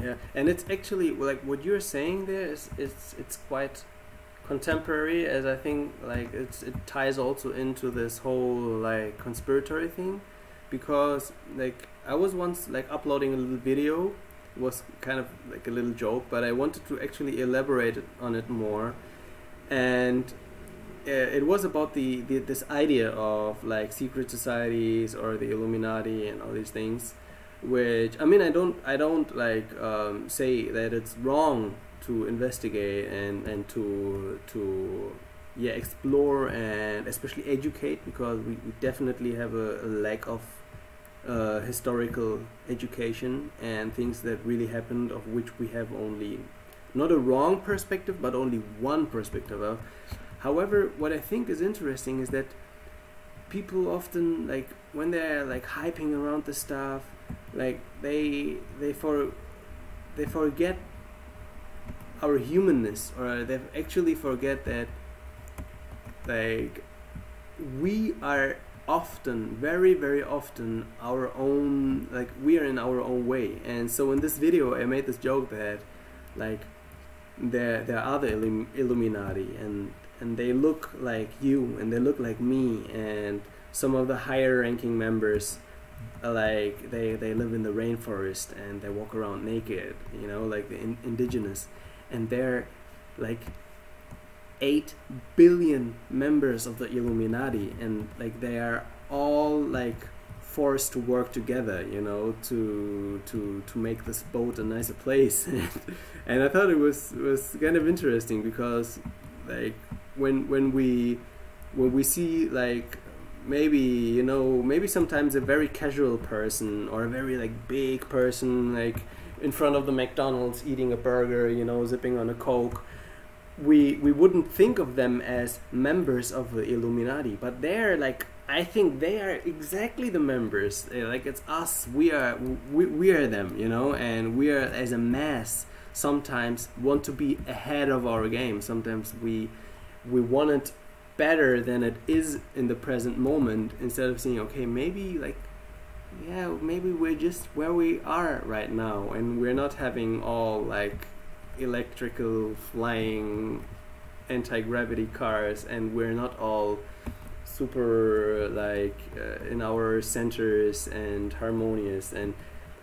Yeah, and it's actually like what you're saying there is it's quite contemporary, as I think like it ties also into this whole like conspiratory thing, because like I was once like uploading a little video. It was kind of like a little joke, but I wanted to actually elaborate on it more, and it was about this idea of like secret societies or the Illuminati and all these things, which I mean I don't like say that it's wrong to investigate and to yeah, explore and especially educate, because we definitely have a lack of historical education and things that really happened, of which we have only not a wrong perspective but only one perspective of. However, what I think is interesting is that people often, like when they're like hyping around the stuff, like they forget our humanness, or they actually forget that like we are often, very often, our own, like we are in our own way. And so in this video I made this joke that like there are the Illuminati, and they look like you and they look like me, and some of the higher ranking members like they live in the rainforest and they walk around naked, you know, like the indigenous, and they're like 8 billion members of the Illuminati, and like they are all like forced to work together, you know, to make this boat a nicer place. And I thought it was kind of interesting, because like when we see like maybe, you know, maybe sometimes a very casual person or a very like big person like in front of the McDonald's eating a burger, you know, sipping on a Coke, we wouldn't think of them as members of the Illuminati, but they're like, I think they are exactly the members. Like it's us, we are them, you know, and we are as a mass sometimes want to be ahead of our game. Sometimes we want it better than it is in the present moment, instead of saying, okay, maybe like, yeah, maybe we're just where we are right now, and we're not having all like electrical flying anti-gravity cars, and we're not all super like in our centers and harmonious, and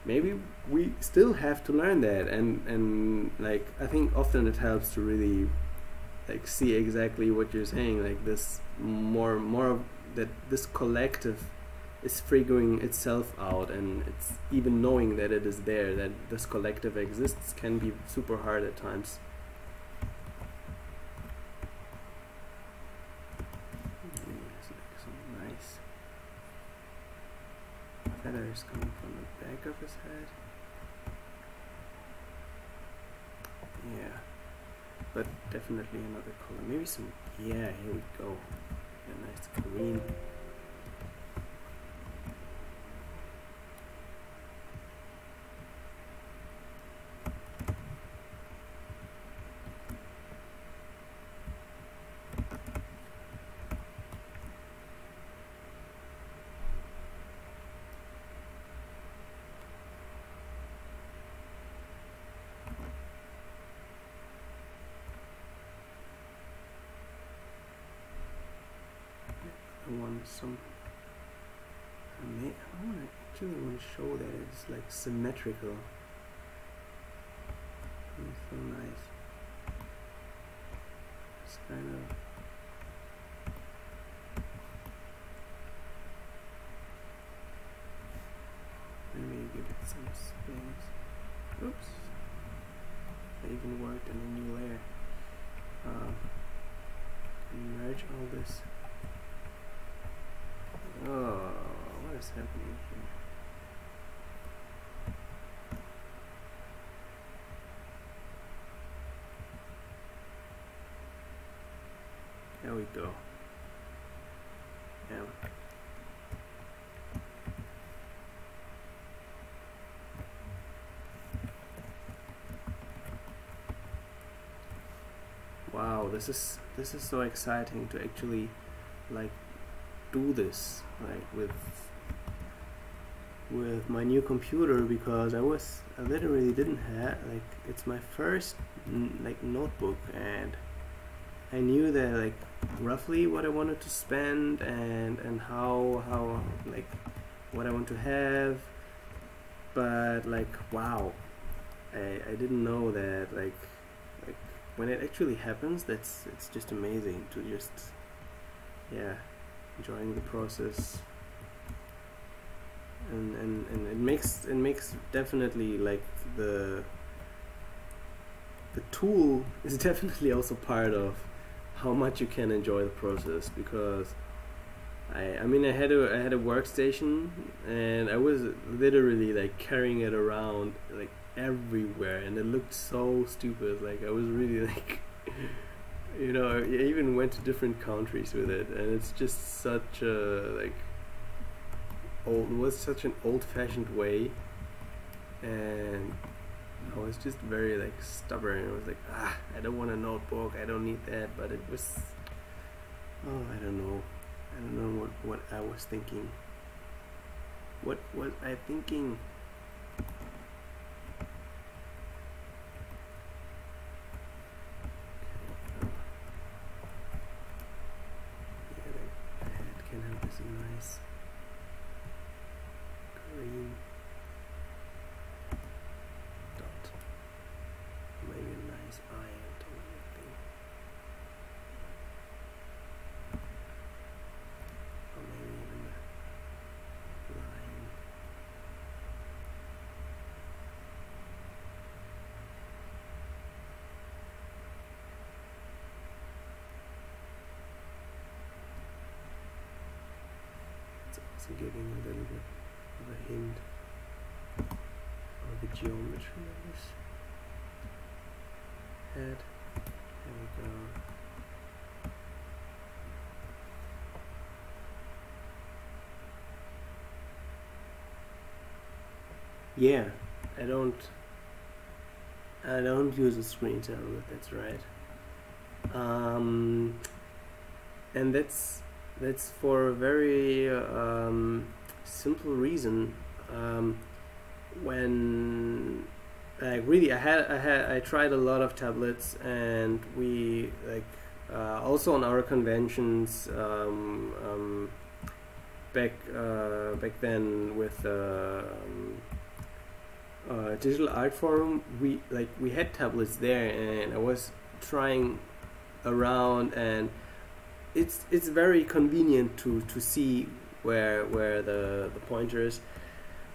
maybe we still have to learn that. And like I think often it helps to really like see exactly what you're saying, like this more of that this collective is figuring itself out, and it's even knowing that it is there, that this collective exists, can be super hard at times. It's like some nice feathers coming from the back of his head. Yeah, but definitely another color, maybe some, yeah, here we go, a nice green. I actually want to show that it's like symmetrical. It's so nice. It's kind of maybe give it some space. Oops, I even worked on a new layer. Merge all this. Oh, what is happening here? There we go. Yeah. Wow, this is so exciting to actually like do this like with my new computer, because I literally didn't have, like, it's my first like notebook, and I knew that like roughly what I wanted to spend and how like what I want to have. But like, wow, I didn't know that like when it actually happens, it's just amazing to just, yeah, enjoying the process. And it makes definitely like the tool is definitely also part of how much you can enjoy the process, because I mean I had a workstation, and I was literally like carrying it around like everywhere, and it looked so stupid. Like I was really like you know, I even went to different countries with it, and it's just such a like it was such an old-fashioned way, and I was just very like stubborn. I was like, I don't want a notebook, I don't need that. But it was, oh, I don't know what I was thinking. What was I thinking? Yeah, that head can have this nice green dot, maybe a nice eye on top of that thing, or maybe even a line. It's also giving a little bit of a hint of the geometry of this head. There we go. Yeah, I don't use a screen tablet, that's right. And that's for a very simple reason. When like really I tried a lot of tablets, and we like also on our conventions back then with Digital Art Forum, we had tablets there, and I was trying around, and it's very convenient to see where the pointer is,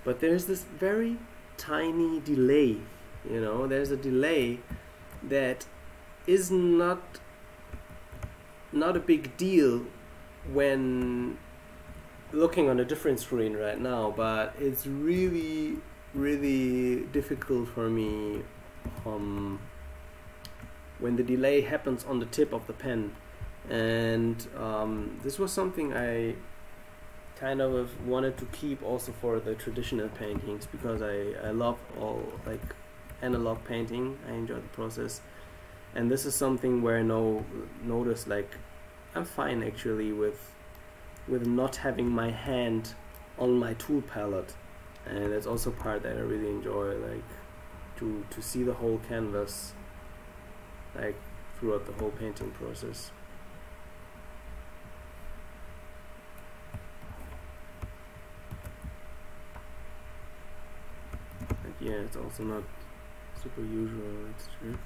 but there's this very tiny delay, you know, there's a delay that is not a big deal when looking on a different screen right now, but it's really difficult for me when the delay happens on the tip of the pen. And this was something I kind of wanted to keep also for the traditional paintings, because I love all like analog painting. I enjoy the process, and this is something where I notice like I'm fine actually with not having my hand on my tool palette, and that's also part that I really enjoy, like to see the whole canvas like throughout the whole painting process. Like, yeah, it's also not super usual, it's true.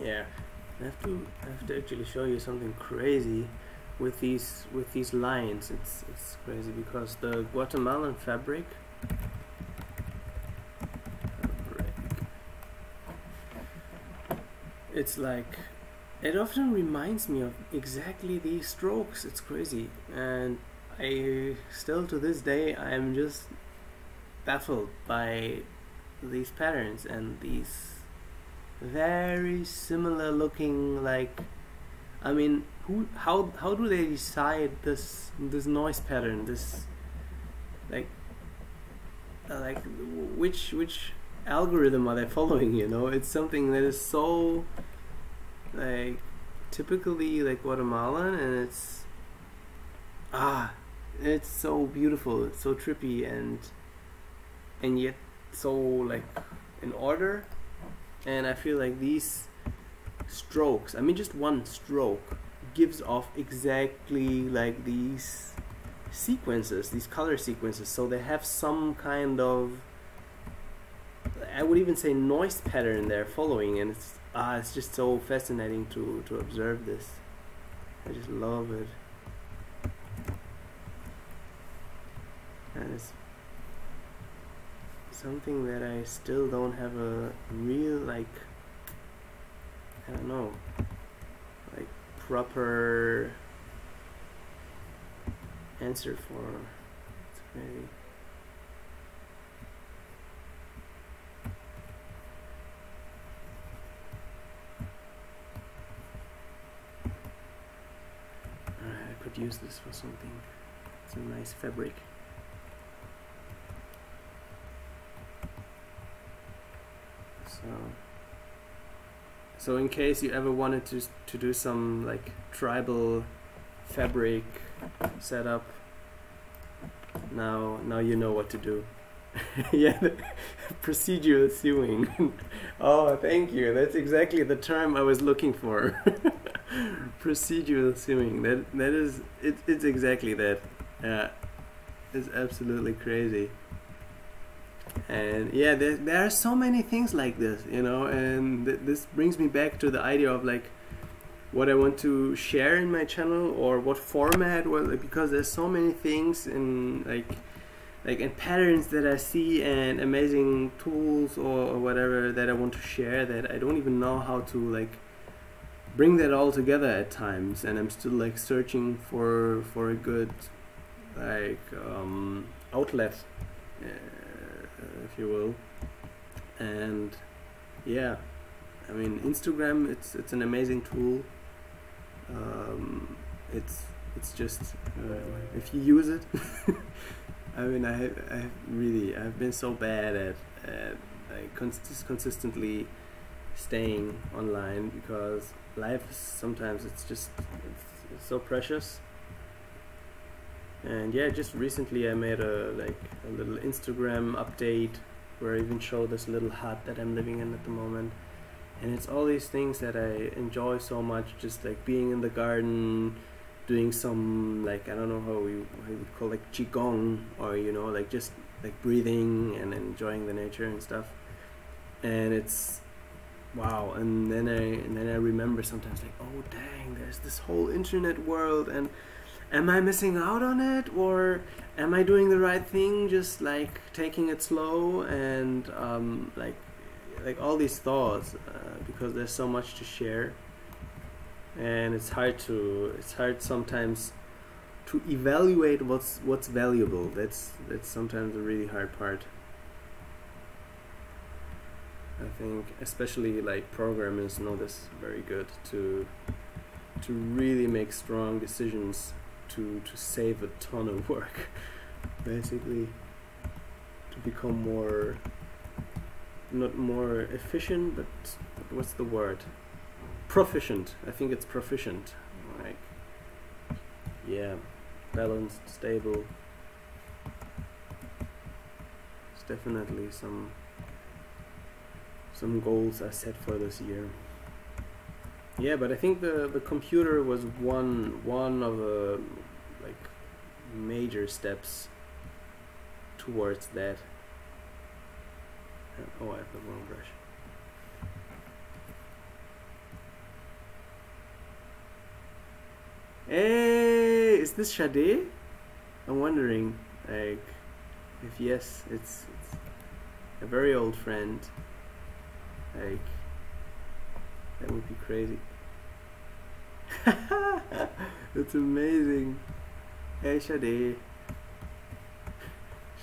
Yeah, I have to actually show you something crazy with these lines. It's crazy because the Guatemalan fabric it's like, it often reminds me of exactly these strokes. It's crazy, and I still to this day I'm just baffled by these patterns and these very similar looking, like, I mean, how do they decide this noise pattern, this like which algorithm are they following, you know? It's something that is so like typically like Guatemalan, and it's it's so beautiful, it's so trippy, and yet so like in order. And I feel like these strokes, I mean just one stroke gives off exactly like these sequences, these color sequences, so they have some kind of, I would even say, noise pattern they're following, and it's just so fascinating to observe this. I just love it. And it's something that I still don't have a real, like, I don't know, like proper answer for. It's crazy. I could use this for something. It's a nice fabric. So in case you ever wanted to do some like tribal fabric setup, now you know what to do. Yeah, procedural sewing. Oh, thank you. That's exactly the term I was looking for. Procedural sewing. That is it's exactly that. Yeah, it's absolutely crazy. And yeah, there are so many things like this, you know, and this brings me back to the idea of like what I want to share in my channel, or what format, because there's so many things in like in patterns that I see, and amazing tools or whatever that I want to share, that I don't even know how to like bring that all together at times, and I'm still like searching for a good like outlet, if you will. And yeah, I mean, Instagram, it's an amazing tool. It's just if you use it. I mean, I've been so bad at like consistently staying online, because life is sometimes it's so precious. And yeah, just recently I made a little Instagram update where I even show this little hut that I'm living in at the moment. And it's all these things that I enjoy so much, just like being in the garden, doing some, like, I don't know how you would call, like qigong, or you know, like just like breathing and enjoying the nature and stuff. And it's wow. And then I remember sometimes, like, oh dang, there's this whole internet world, and am I missing out on it, or am I doing the right thing, just like taking it slow, and like all these thoughts, because there's so much to share, and it's hard sometimes to evaluate what's valuable. That's sometimes a really hard part. I think especially like programmers know this very good, to really make strong decisions, to save a ton of work, basically, to become not more efficient, but what's the word? Proficient. I think it's proficient. Like, yeah, balanced, stable. It's definitely some goals I set for this year. Yeah, but I think the computer was one of the like major steps towards that. Oh, I have the wrong brush. Hey, is this Sade? I'm wondering, like, if yes, it's a very old friend. Like, that would be crazy. That's amazing. Hey Sade.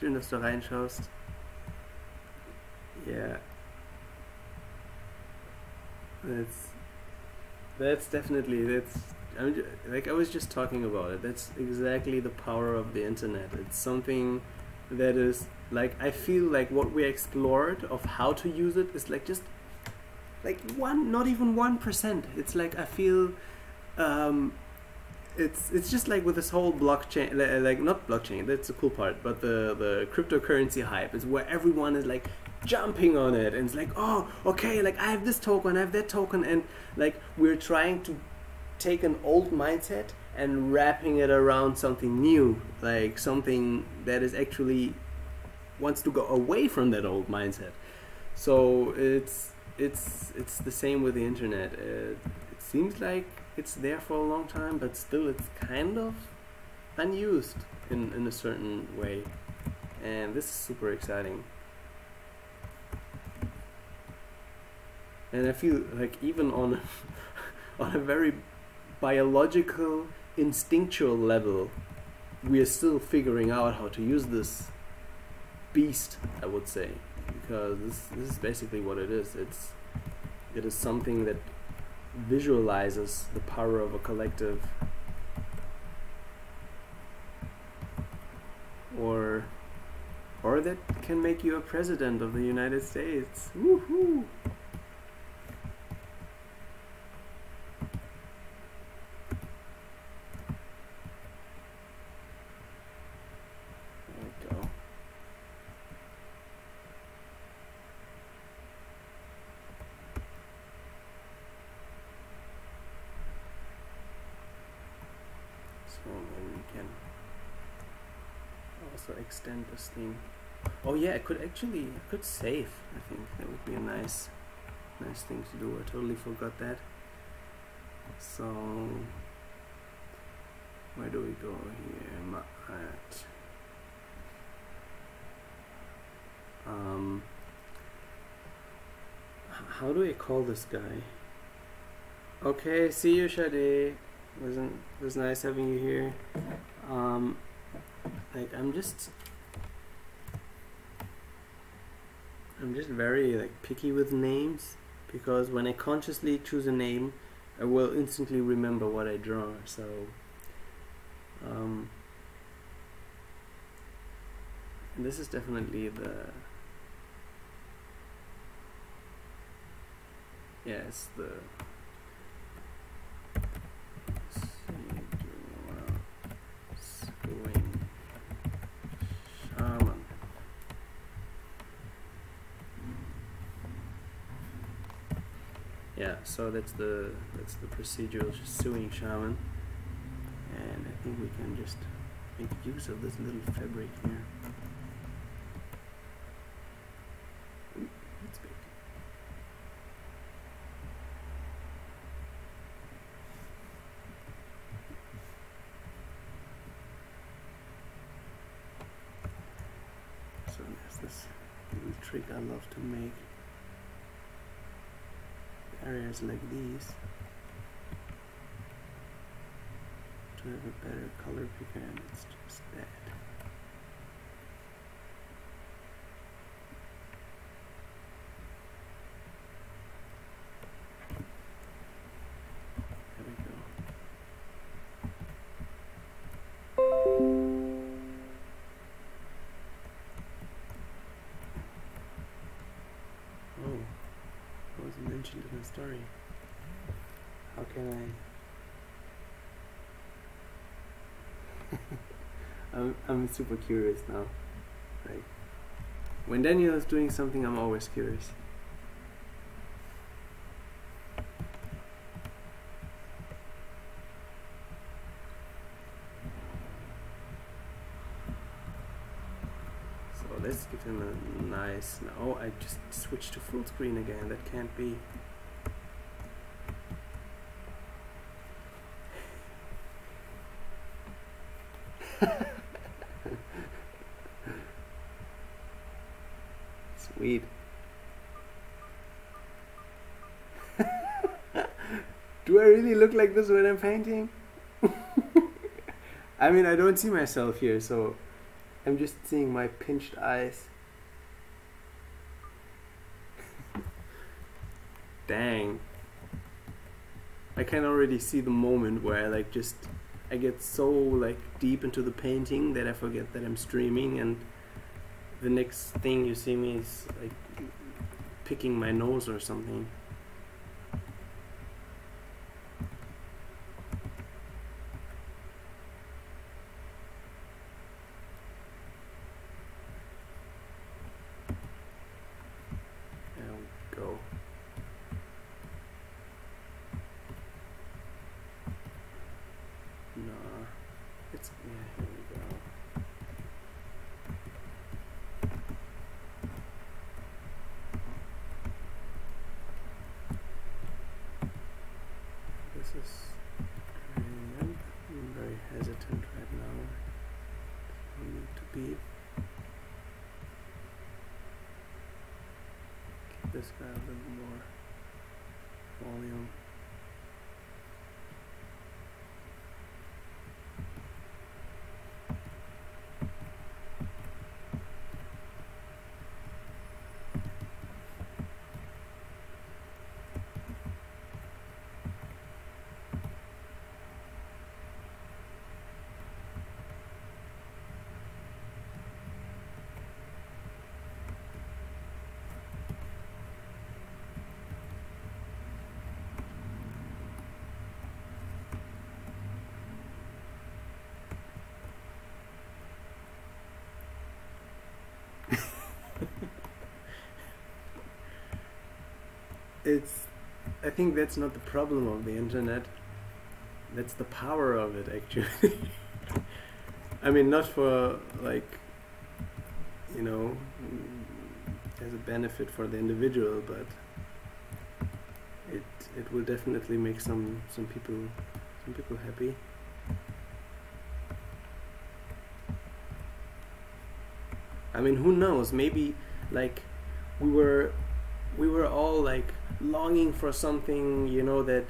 Schön, dass du reinschaust. Yeah. That's definitely, I mean, like I was just talking about it, that's exactly the power of the internet. It's something that is like, I feel like what we explored of how to use it is like just like not even 1%. It's like, I feel it's just like with this whole blockchain, like not blockchain, that's the cool part, but the cryptocurrency hype is where everyone is like jumping on it, and it's like, oh, okay, like I have this token, I have that token, and like we're trying to take an old mindset and wrapping it around something new, like something that is actually wants to go away from that old mindset. So it's the same with the internet. It seems like it's there for a long time, but still it's kind of unused in a certain way, and this is super exciting. And I feel like even on on a very biological, instinctual level, we are still figuring out how to use this beast, I would say, because this is basically what it is. It is something that visualizes the power of a collective, or that can make you a president of the United States. Woohoo! Maybe we can also extend this thing. Oh yeah, I could save. I think that would be a nice thing to do. I totally forgot that. So where do we go here? How do I call this guy? Okay, see you, Shade. It was nice having you here. Like I'm just very like picky with names, because when I consciously choose a name, I will instantly remember what I draw. So and this is definitely it's the shaman. Yeah, so that's the procedural sewing shaman, and I think we can just make use of this little fabric here. Ooh, that's big. So there's this little trick I love to make. Areas like these to have a better color picker, and it's just that. There we go. Oh, it wasn't mentioned in the story. How can I? I'm super curious now. Like when Daniel is doing something, I'm always curious. So let's give him a nice. Oh, I just switched to full screen again. That can't be. Sweet. Do I really look like this when I'm painting? I mean, I don't see myself here, so I'm just seeing my pinched eyes. Dang. I can already see the moment where I get so like deep into the painting that I forget that I'm streaming, and the next thing you see me is like picking my nose or something. this guy a little more volume. I think that's not the problem of the internet. That's the power of it, actually. I mean, not for, like, you know, as a benefit for the individual, but it will definitely make some people happy. I mean, who knows? Maybe, like, we were all like longing for something, you know, that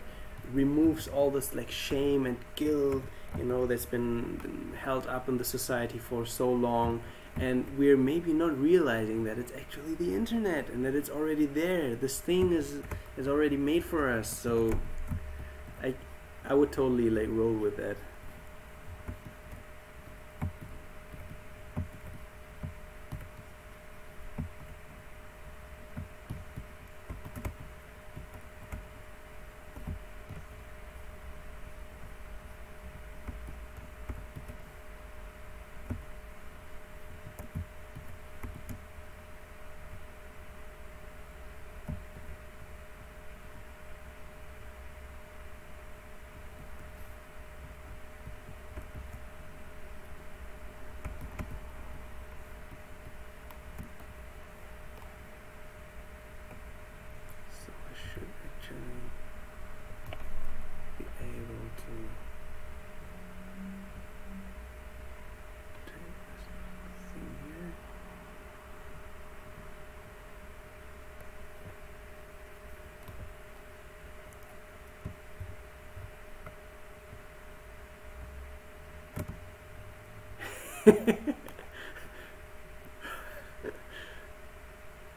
removes all this like shame and guilt, you know, that's been held up in the society for so long, and we're maybe not realizing that it's actually the internet and that it's already there. This thing is already made for us. So I would totally like roll with that.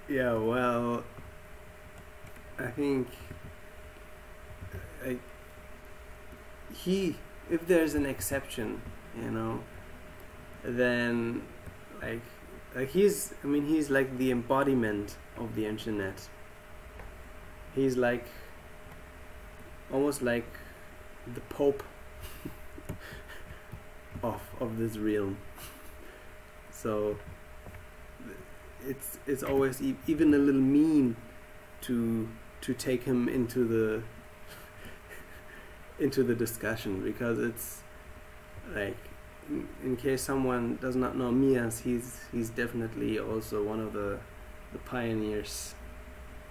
Yeah, well, I think if there's an exception, you know, then he's like the embodiment of the internet. He's like almost like the Pope of this realm. So it's always even a little mean to take him into the discussion, because it's like, in case someone does not know Mias, he's definitely also one of the pioneers,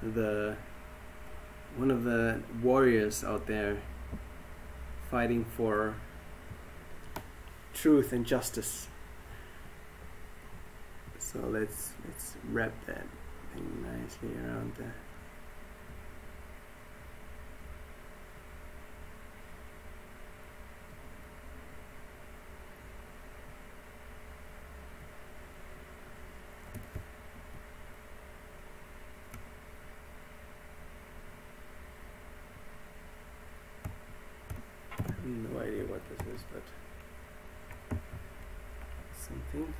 one of the warriors out there fighting for truth and justice. So let's wrap that thing nicely around there. No idea what this is, but something.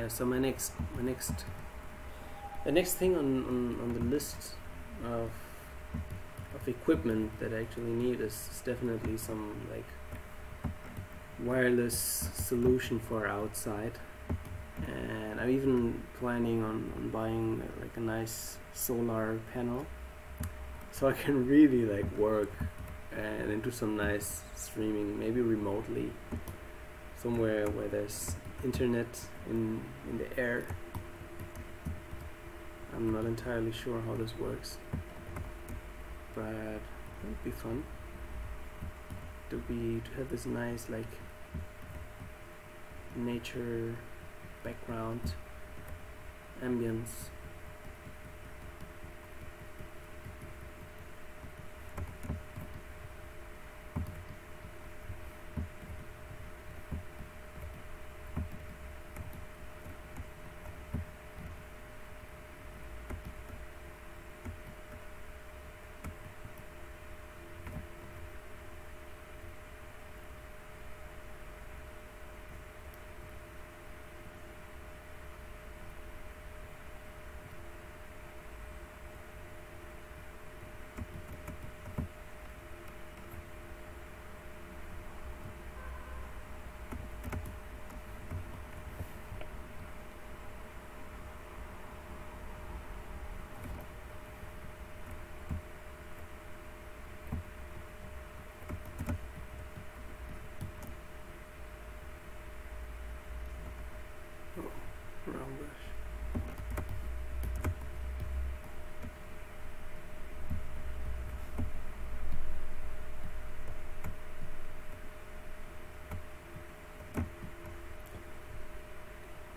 yeah, so the next thing on the list of equipment that I actually need is definitely some like wireless solution for outside, and I'm even planning on buying like a nice solar panel so I can really like work and do some nice streaming, maybe remotely somewhere where there's internet in the air. I'm not entirely sure how this works, but it would be fun to have this nice like nature background ambience. Wrong brush.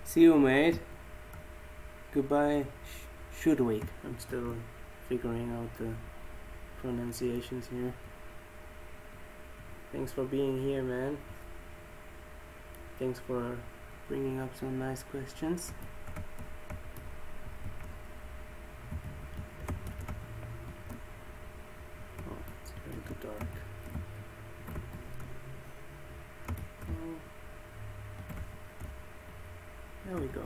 See you, mate. Goodbye, Should-week. I'm still figuring out the pronunciations here. Thanks for being here, man. Thanks for bringing up some nice questions. Oh, it's a little too dark. Oh. There we go.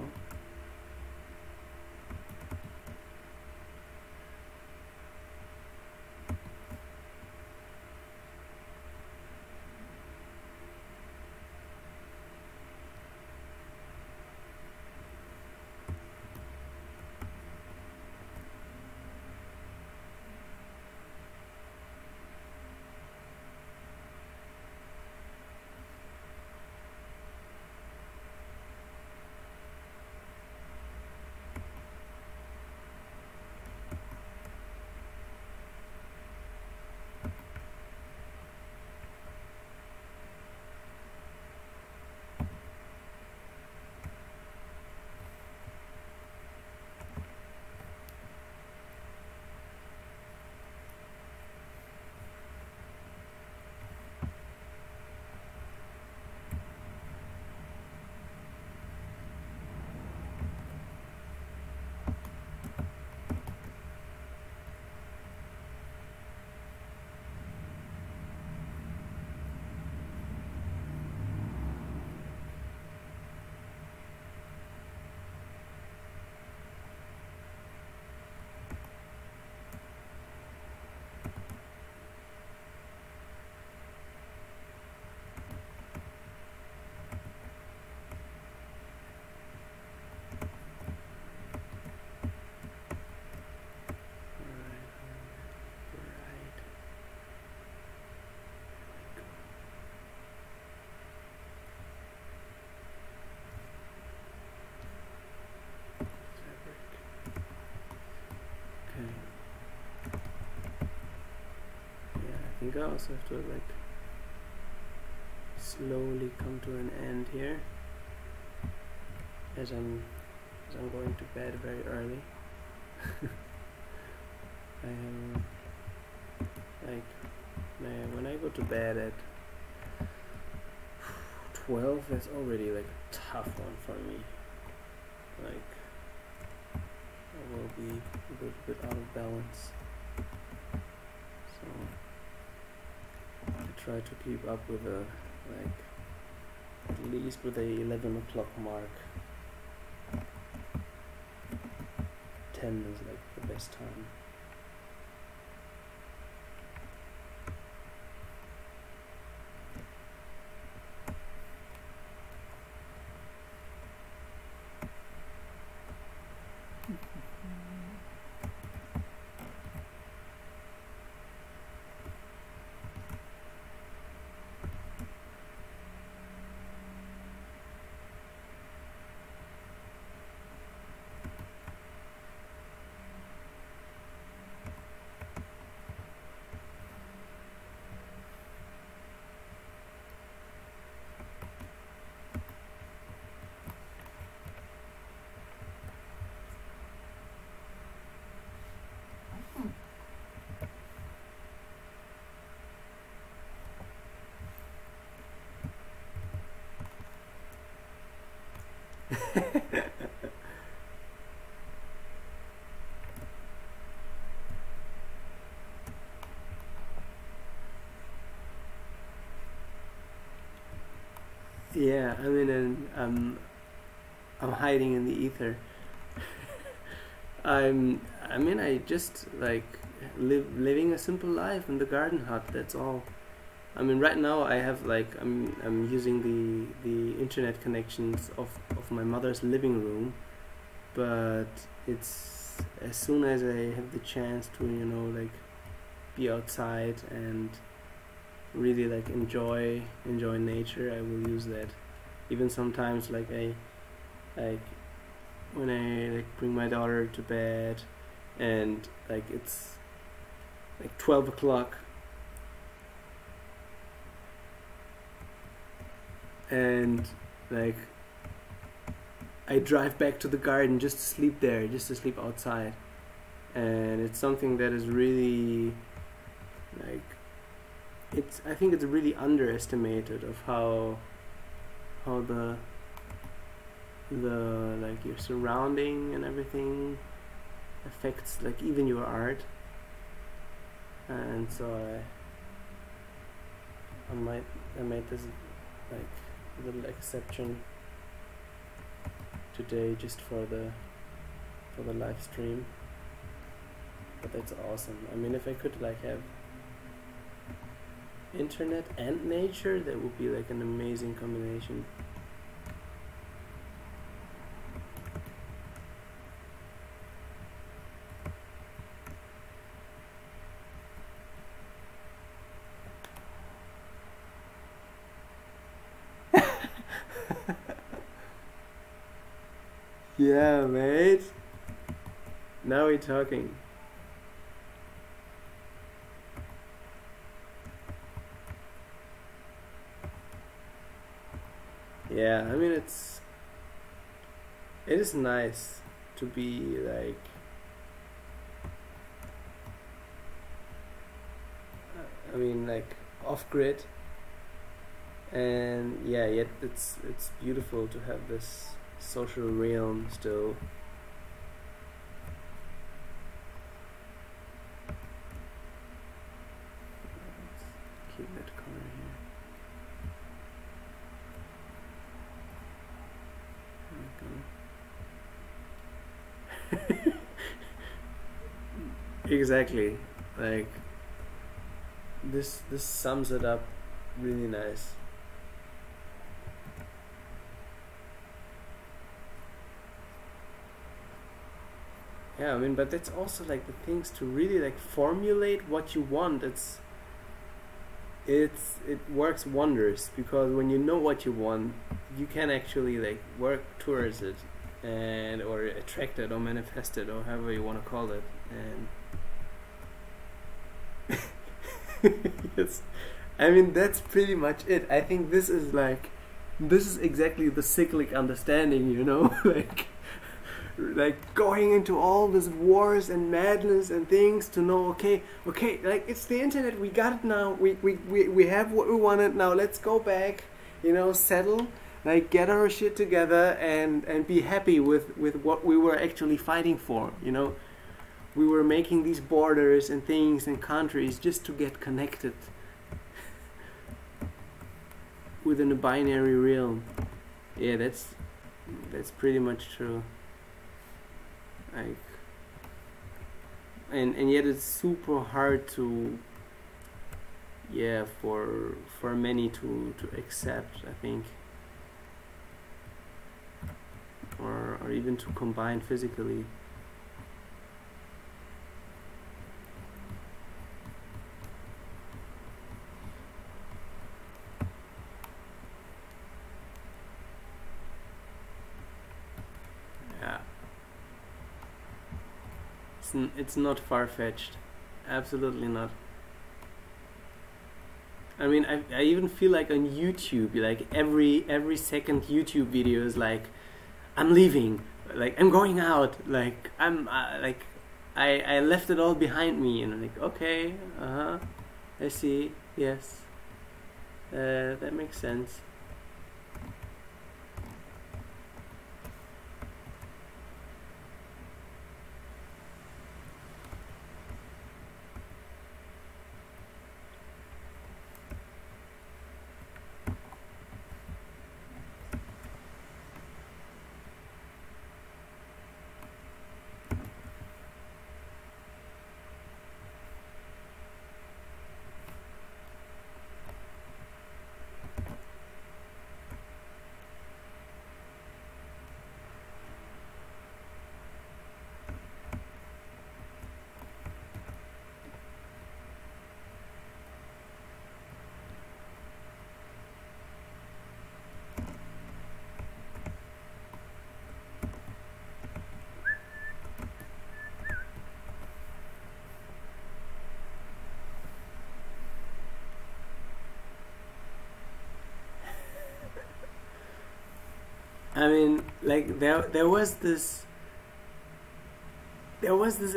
I think I also have to like slowly come to an end here as I'm going to bed very early. I am like when I go to bed at 12, that's already like a tough one for me. Like I will be a little bit out of balance. So I try to keep up with at least with the 11 o'clock mark 10 is like the best time. Yeah, I mean, and I'm hiding in the ether. I mean, I just like living a simple life in the garden hut. That's all. I mean, right now I have like I'm using the internet connections of my mother's living room, but it's as soon as I have the chance to, you know, like be outside and really like enjoy nature, I will use that. Even sometimes like like when I like bring my daughter to bed and like it's like 12 o'clock and like I drive back to the garden just to sleep there, just to sleep outside. And it's something that is really like I think it's really underestimated of how the like your surrounding and everything affects like even your art. And so I made this like little exception today just for the live stream. But that's awesome. I mean, if I could like have internet and nature, that would be like an amazing combination. Yeah, mate. Now we're talking. Yeah, I mean it is nice to be like I mean like off grid, and yeah, yet it's beautiful to have this social realm still. Let's keep that color here. Okay. Exactly, like this sums it up really nice. Yeah, I mean, but that's also like the things to really like formulate what you want. It works wonders, because when you know what you want, you can actually like work towards it, and or attract it or manifest it or however you want to call it. And yes, I mean that's pretty much it. I think this is exactly the cyclic understanding, you know, like going into all these wars and madness and things to know, okay, like it's the internet, we got it now, we have what we wanted, now let's go back, you know, settle, like get our shit together and be happy with what we were actually fighting for, you know. We were making these borders and things and countries just to get connected within a binary realm. Yeah, that's pretty much true. Like and yet it's super hard to, yeah, for many to accept, I think, or even to combine physically. Yeah, it's not far-fetched, absolutely not. I mean, I even feel like on YouTube, like every second YouTube video is like, I'm leaving, like I'm going out, like I'm like I left it all behind me, and I'm like, okay, I see, yes, that makes sense. I mean, like there was this there was this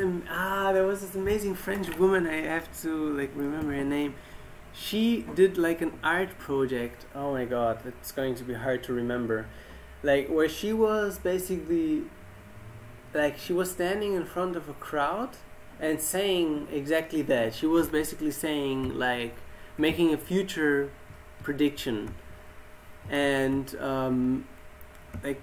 amazing French woman. I have to like remember her name. She did like an art project. Oh my god, it's going to be hard to remember. Like where she was basically like she was standing in front of a crowd and saying exactly that. She was basically saying like making a future prediction, and like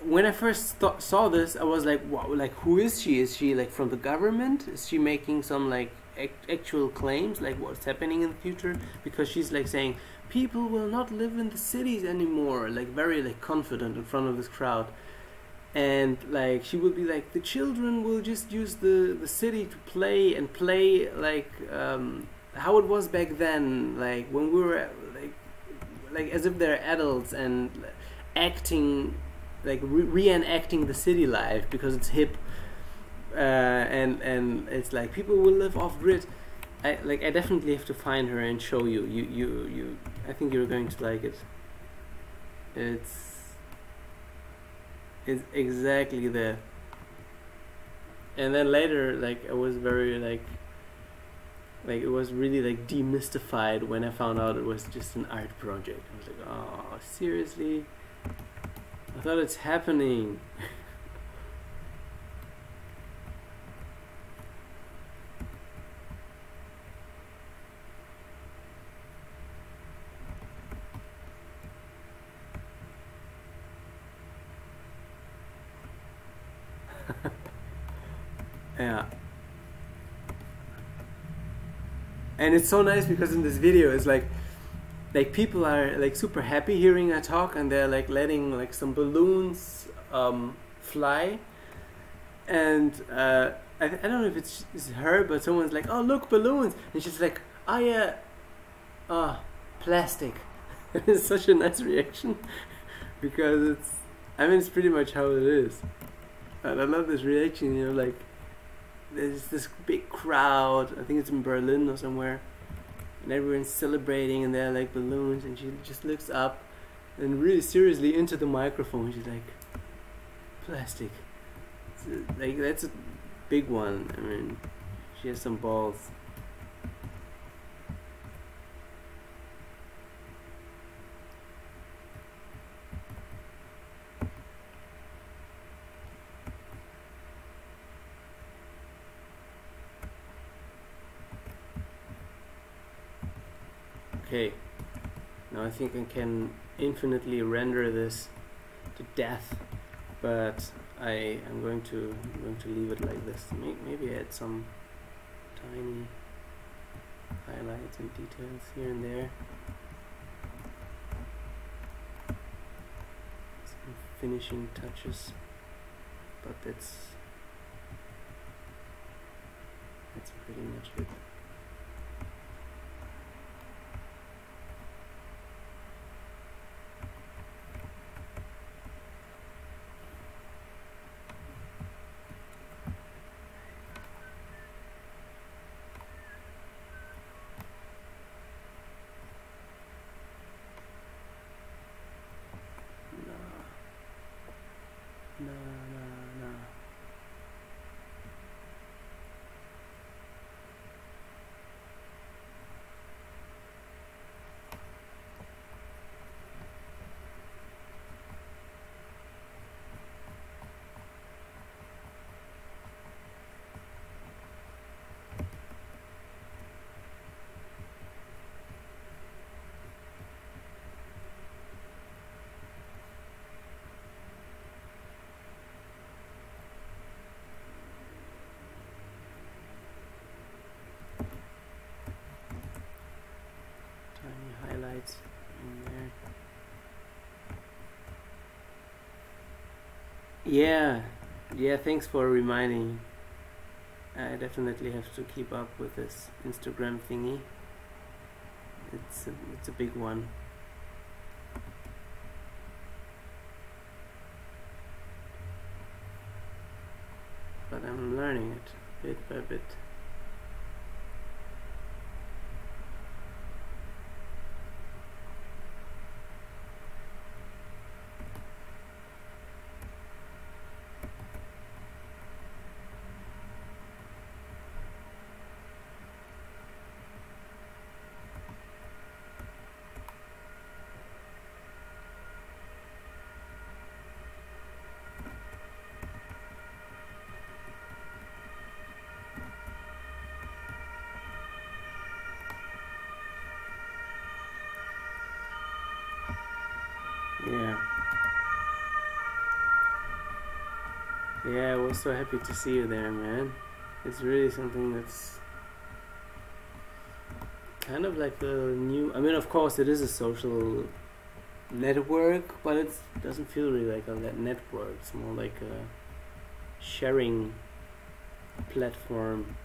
when I first saw this, I was like, wow, like who is she? Is she like from the government? Is she making some like actual claims, like what's happening in the future? Because she's like saying people will not live in the cities anymore, like very like confident in front of this crowd, and like she will be like the children will just use the city to play like how it was back then, like when we were like as if they're adults and acting like reenacting the city life because it's hip, and it's like people will live off grid. I definitely have to find her and show you. You I think you're going to like it. It's exactly that. And then later, like I was very like it was really like demystified when I found out it was just an art project. I was like, oh, seriously? I thought it's happening. Yeah. And it's so nice because in this video it's like people are like super happy hearing her talk, and they're like letting like some balloons fly, and I don't know if it's her, but someone's like, oh look, balloons, and she's like, oh yeah, plastic. It's such a nice reaction because it's pretty much how it is, and I love this reaction, you know, like there's this big crowd, I think it's in Berlin or somewhere, and everyone's celebrating and they're like balloons, and she just looks up and really seriously into the microphone. She's like, plastic. Like that's a big one. I mean, she has some balls. Okay, now I think I can infinitely render this to death, but I'm going to leave it like this. Maybe add some tiny highlights and details here and there. Some finishing touches, but that's pretty much it. No. Highlights in there. Yeah, thanks for reminding. I definitely have to keep up with this Instagram thingy. It's a big one. But I'm learning it bit by bit. Yeah, I was so happy to see you there, man. It's really something that's kind of like a new... I mean, of course, it is a social network, but it doesn't feel really like a network. It's more like a sharing platform.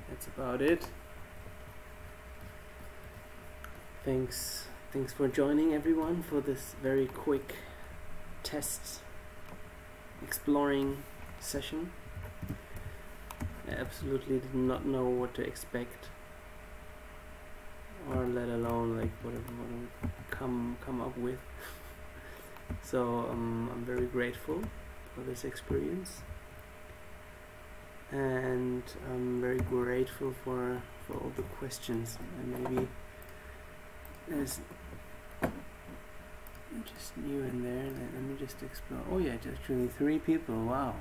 That's about it. Thanks for joining, everyone, for this very quick test exploring session. I absolutely did not know what to expect, or let alone like what I would come up with. So I'm very grateful for this experience, and I'm very grateful for all the questions. And maybe there's just new in there. Let me just explore. Oh yeah, just actually 3 people. Wow.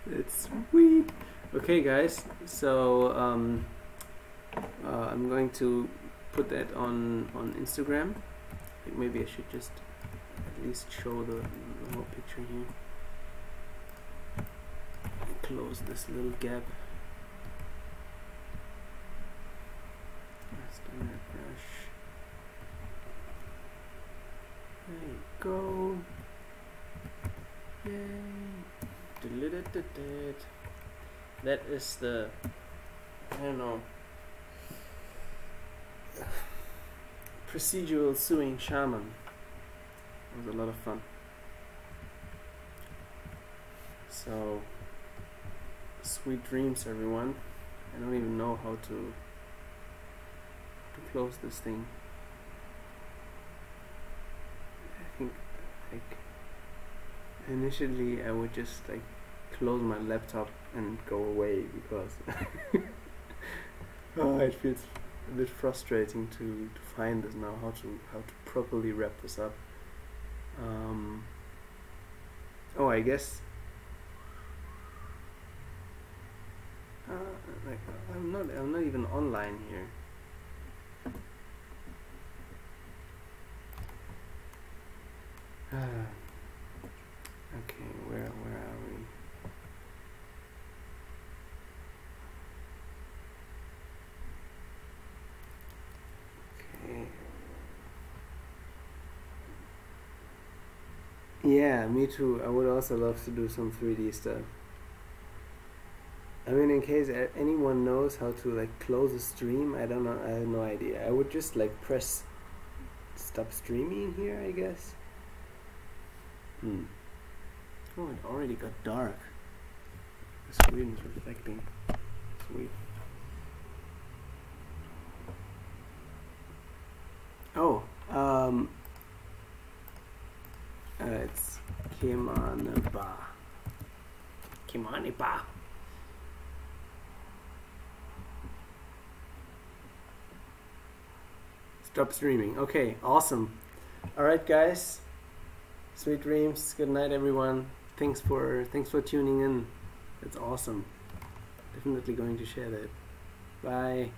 That's sweet. Okay guys, so I'm going to put that on Instagram. I think maybe I should just at least show the whole picture here. Close this little gap. Rest on that brush. There you go. Yay. That is the, I don't know, procedural sewing shaman. was a lot of fun. So, sweet dreams, everyone. I don't even know how to close this thing. I think, like, initially I would just like close my laptop and go away because oh, it feels a bit frustrating to find this now, how to properly wrap this up. Oh, I guess like I'm not even online here. Okay, where are we? Okay. Yeah, me too. I would also love to do some 3D stuff. I mean, in case anyone knows how to like close a stream, I don't know. I have no idea. I would just like press stop streaming here, I guess. Oh, it already got dark. The screen is reflecting. Sweet. Oh, it's Kimanaba. Kimaniba. Stop streaming. Okay, awesome. Alright guys. Sweet dreams. Good night everyone. Thanks for tuning in. It's awesome. Definitely going to share that. Bye.